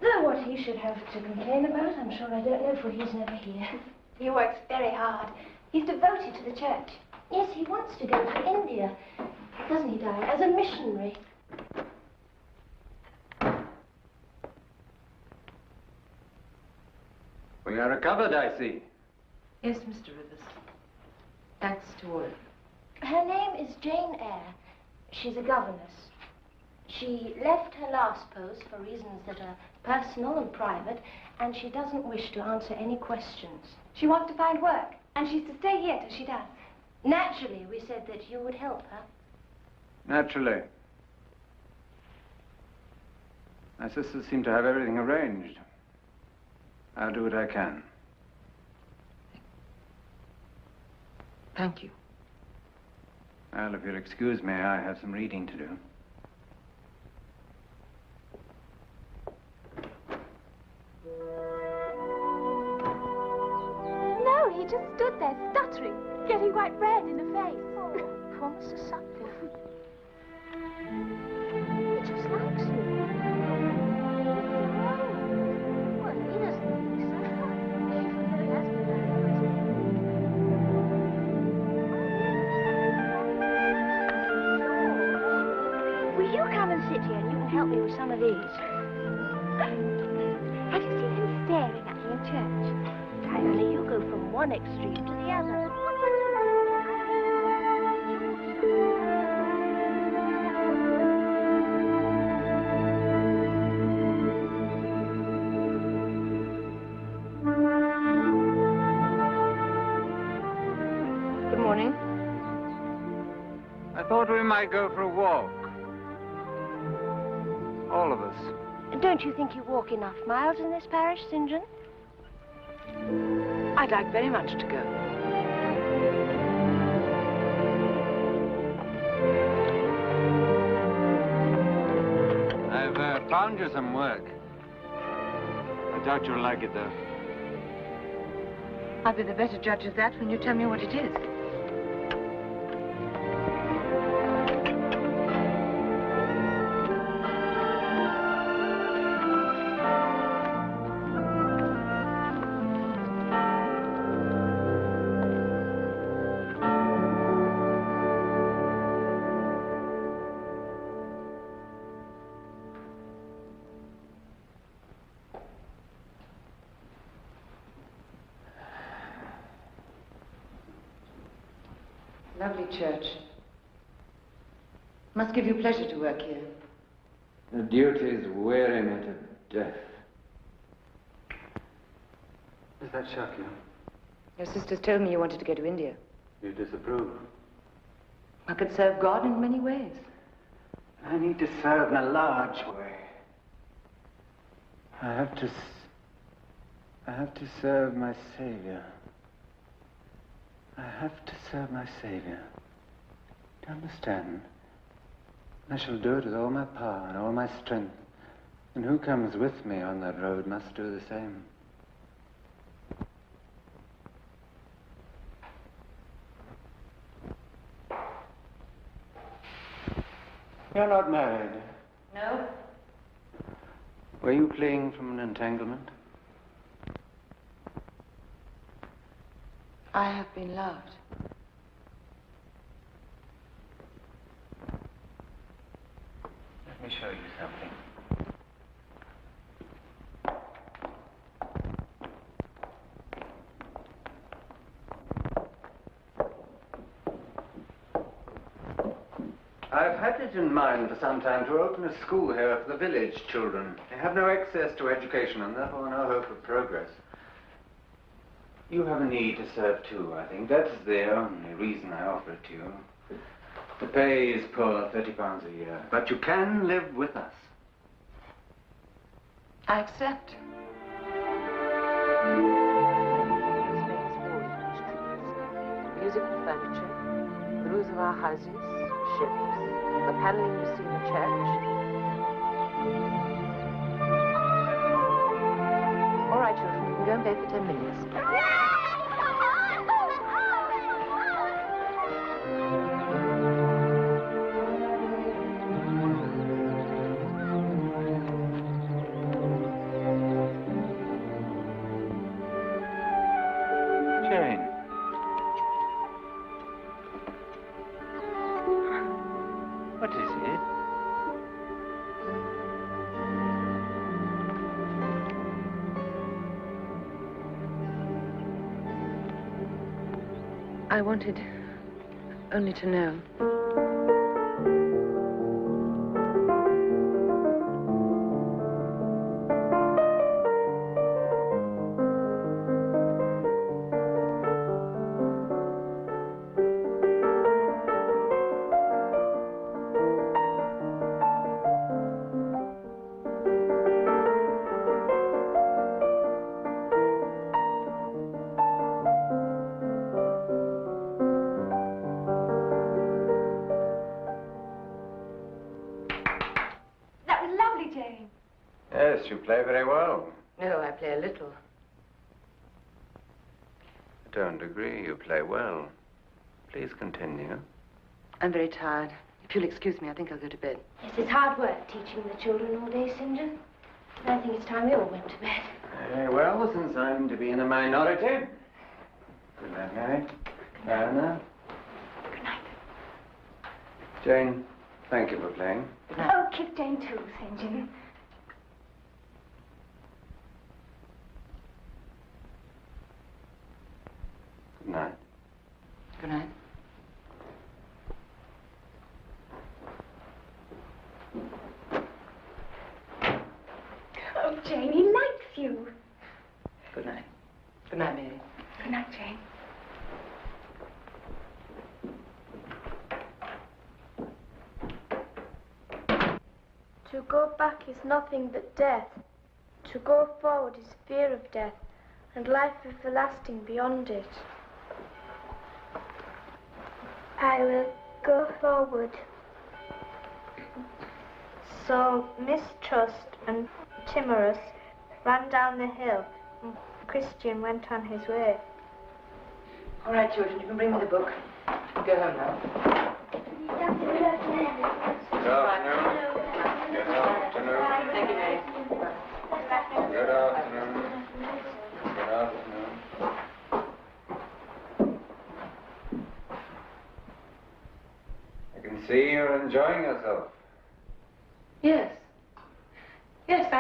though what he should have to complain about, I'm sure I don't know, for he's never here. He works very hard. He's devoted to the church. Yes, he wants to go to India, doesn't he, darling, as a missionary. We are recovered, I see. Yes, Mr. Rivers. Thanks to all of you. Her name is Jane Eyre. She's a governess. She left her last post for reasons that are personal and private, and she doesn't wish to answer any questions. She wants to find work, and she's to stay here till she does. Naturally, we said that you would help her. Naturally. My sisters seem to have everything arranged. I'll do what I can. Thank you. Well, if you'll excuse me, I have some reading to do. No, he just stood there stuttering, getting quite red in the face. Oh, poor Mr. Sutcliffe. He just likes you. Well, he doesn't think so. Will you come and sit here and you can help me with some of these? Have you seen him staring at me in church? Only you go from one extreme to the other. Good morning. I thought we might go for a walk. All of us. Don't you think you walk enough miles in this parish, St. John? I'd like very much to go. I've found you some work. I doubt you'll like it, though. I'll be the better judge of that when you tell me what it is. Lovely church. Must give you pleasure to work here. The duties weary me to death. Does that shock you? Your sisters told me you wanted to go to India. You disapprove? I could serve God in many ways. I need to serve in a large way. I have to serve my Savior. I have to serve my Savior. Do you understand? I shall do it with all my power and all my strength. And who comes with me on that road must do the same. You're not married. No. Were you fleeing from an entanglement? I have been loved. Let me show you something. I've had it in mind for some time to open a school here for the village children. They have no access to education and therefore no hope of progress. You have a need to serve too, I think. That's the only reason I offer it to you. The pay is poor, £30 a year. But you can live with us. I accept. Music and furniture, the roofs of our houses, ships, the paneling you see in the church. All right, children, you can go and bed for 10 minutes. Jane. What is it? I wanted only to know. Yes, you play very well. No, I play a little. I don't agree. You play well. Please continue. I'm very tired. If you'll excuse me, I think I'll go to bed. Yes, it's hard work teaching the children all day, St. John. I think it's time we all went to bed. Very well, since I'm to be in a minority. Good night, Mary. Diana. Good night. Jane, thank you for playing. Oh, kiss Jane too, St. John. Good night. Good night. Oh, Jane, he likes you. Good night. Good night, Mary. Good night, Jane. To go back is nothing but death. To go forward is fear of death, and life everlasting beyond it. I will go forward. So Mistrust and Timorous ran down the hill, and Christian went on his way. All right, children, you can bring me the book. Go home now. Good afternoon. Good afternoon. Thank you, Mary. Good afternoon. Good afternoon. I can see you're enjoying yourself. Yes. Yes, I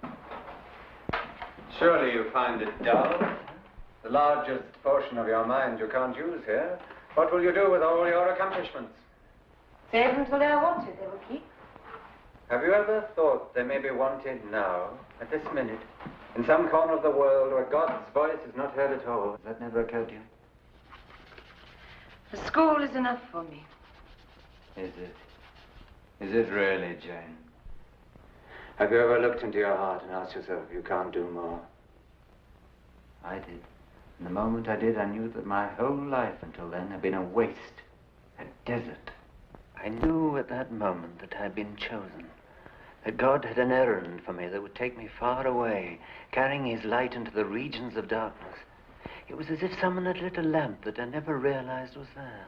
am. Surely you find it dull? The largest portion of your mind you can't use here. What will you do with all your accomplishments? Save them until they are wanted. They will keep. Have you ever thought they may be wanted now, at this minute, in some corner of the world where God's voice is not heard at all? Has that never occurred to you? The school is enough for me. Is it? Is it really, Jane? Have you ever looked into your heart and asked yourself if you can't do more? I did. And the moment I did, I knew that my whole life until then had been a waste, a desert. I knew at that moment that I had been chosen, that God had an errand for me that would take me far away, carrying his light into the regions of darkness. It was as if someone had lit a lamp that I never realized was there.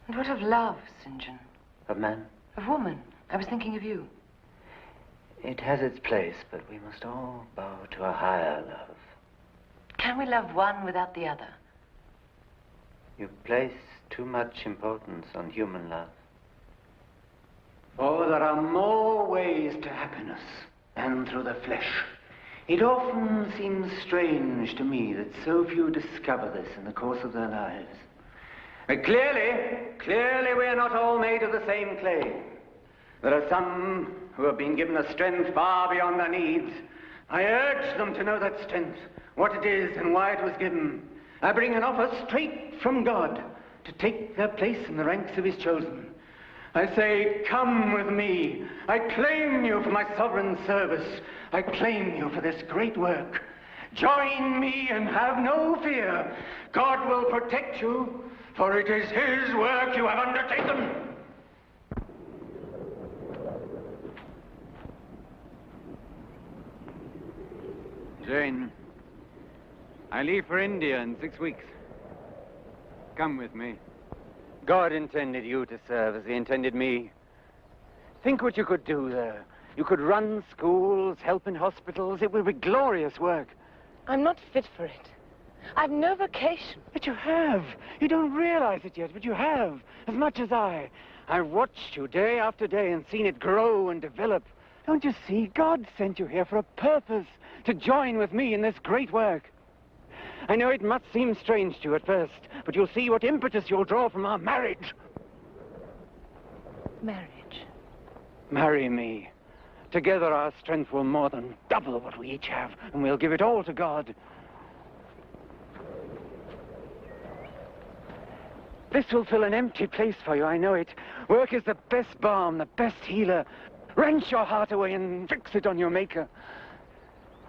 And what of love, St. John? Of man? Of woman. I was thinking of you. It has its place, but we must all bow to a higher love. Can we love one without the other? You place too much importance on human love. Oh, there are more ways to happiness than through the flesh. It often seems strange to me that so few discover this in the course of their lives. Clearly we are not all made of the same clay. There are some who have been given a strength far beyond their needs, I urge them to know that strength, what it is and why it was given. I bring an offer straight from God to take their place in the ranks of his chosen. I say, come with me. I claim you for my sovereign service. I claim you for this great work. Join me and have no fear. God will protect you, for it is his work you have undertaken. Jane, I leave for India in 6 weeks. Come with me. God intended you to serve as he intended me. Think what you could do there. You could run schools, help in hospitals. It will be glorious work. I'm not fit for it. I've no vocation. But you have. You don't realize it yet, but you have. As much as I. I've watched you day after day and seen it grow and develop. Don't you see? God sent you here for a purpose, to join with me in this great work. I know it must seem strange to you at first, but you'll see what impetus you'll draw from our marriage. Marriage? Marry me. Together our strength will more than double what we each have, and we'll give it all to God. This will fill an empty place for you, I know it. Work is the best balm, the best healer. Wrench your heart away and fix it on your maker.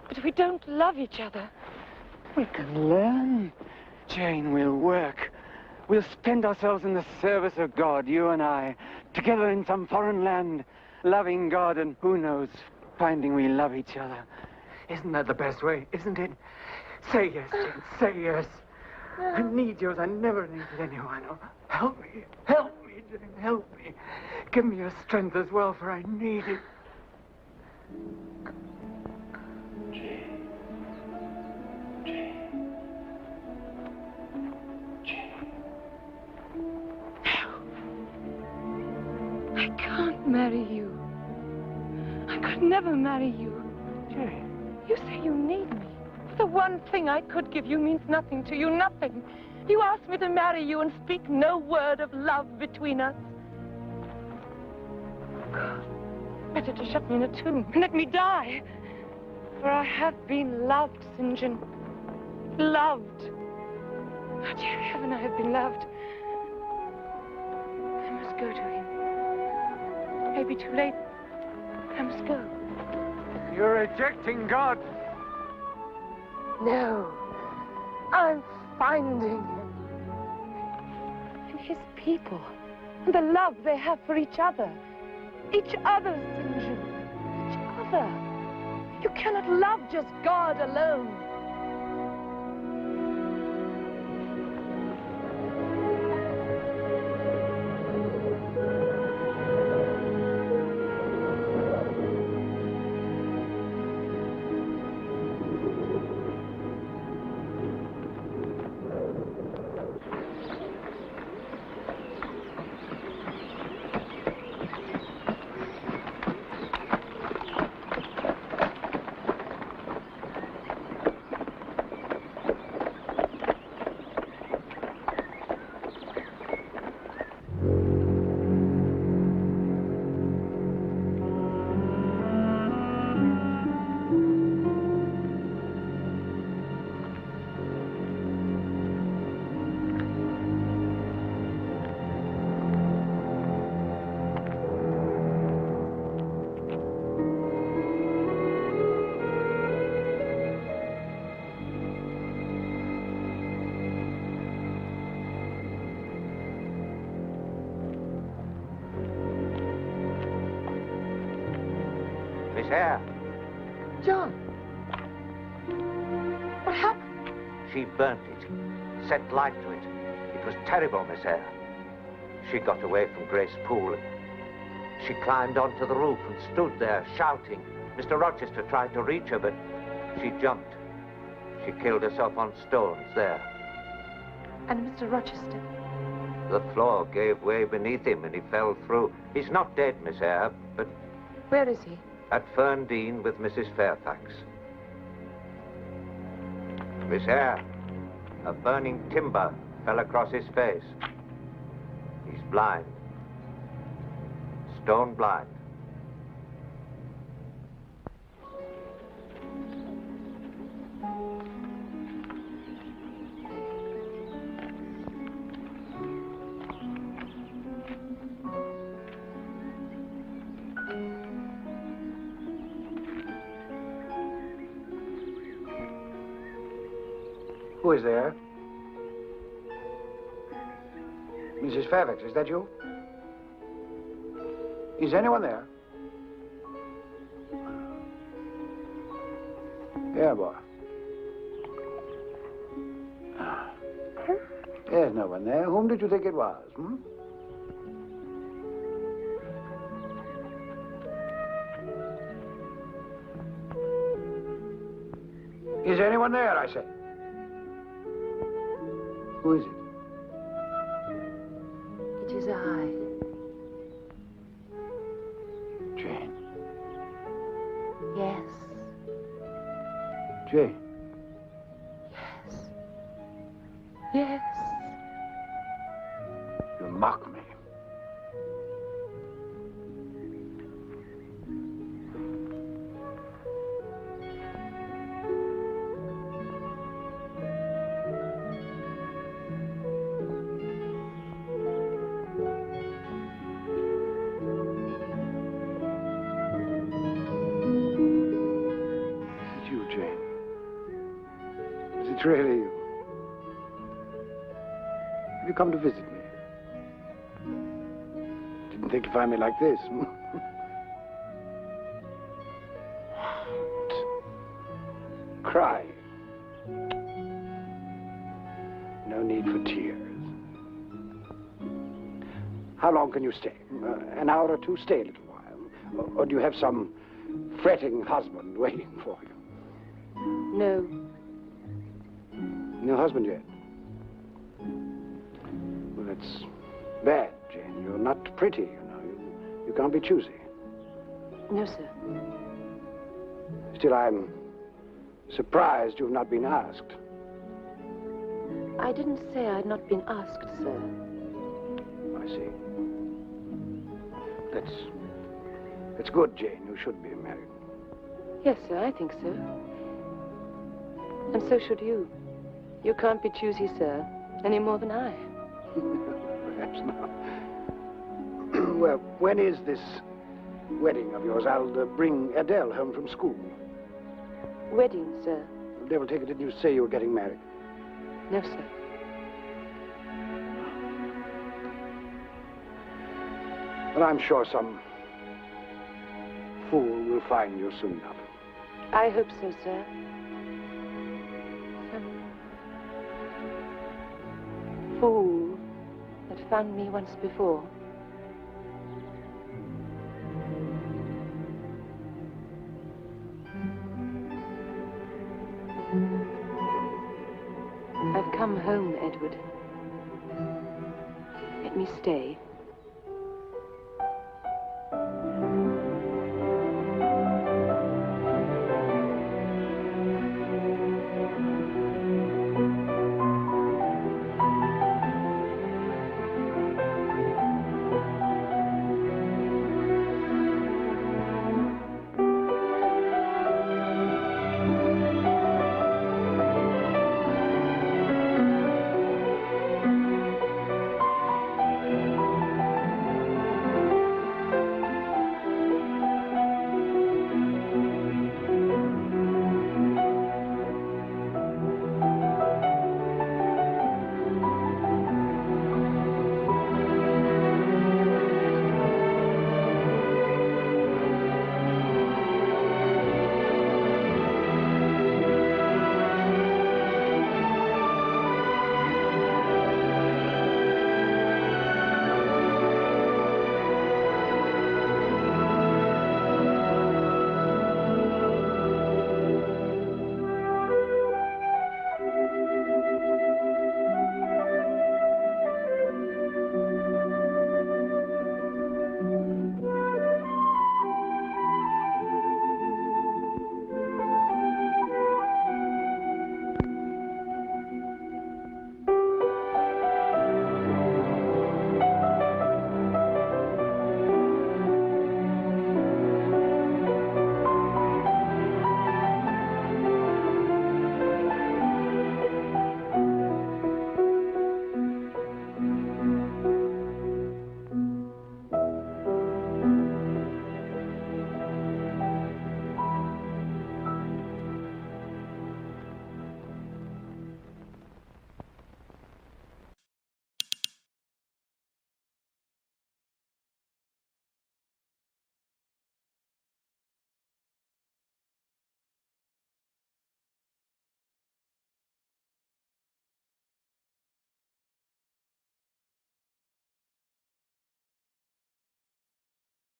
But we don't love each other. We can learn. Jane, we'll work. We'll spend ourselves in the service of God, you and I, together in some foreign land, loving God and, who knows, finding we love each other. Isn't that the best way, isn't it? Say yes, Jane, say yes. I need you as I never needed anyone. Oh, help me, Jane, help me. Give me your strength as well, for I need it. I can't marry you. I could never marry you. Jane. You say you need me. The one thing I could give you means nothing to you, nothing. You asked me to marry you and speak no word of love between us. God, better to shut me in a tomb and let me die. For I have been loved, St. John. Loved. Oh, dear heaven, I have been loved. I must go to him. It may be too late. I must go. You're rejecting God. No. I'm finding him. And his people. And the love they have for each other. Each other, St. John. Each other. You cannot love just God alone. Miss Eyre. John. What happened? She burnt it, set light to it. It was terrible, Miss Eyre. She got away from Grace Poole. She climbed onto the roof and stood there shouting. Mr. Rochester tried to reach her, but she jumped. She killed herself on stones there. And Mr. Rochester? The floor gave way beneath him and he fell through. He's not dead, Miss Eyre, but... Where is he? At Ferndean with Mrs. Fairfax. Miss Eyre, a burning timber fell across his face. He's blind. Stone blind. Who is there? Mrs. Fairfax, is that you? Is anyone there? Yeah, boy. There's no one there. Whom did you think it was, hmm? Is anyone there, I said? Who is it? It is I. Jane. Yes. Jane. Yes. You mock me. Is it you, Jane? Is it really you? Have you come to visit me? Didn't think to find me like this. Crying. No need for tears. How long can you stay? An hour or two? Stay a little while. Or do you have some fretting husband waiting for you? No. No husband yet? Well, that's bad, Jane. You're not pretty, you know. You can't be choosy. No, sir. Still, I'm surprised you've not been asked. I didn't say I'd not been asked, sir. I see. That's good, Jane. You should be married. Yes, sir, I think so. And so should you. You can't be choosy, sir, any more than I. Perhaps not. Well, when is this wedding of yours? I'll bring Adele home from school. Wedding, sir? The devil take it, didn't you say you were getting married? No, sir. Well, I'm sure some fool will find you soon enough. I hope so, sir. Some fool that found me once before. I've come home, Edward. Let me stay.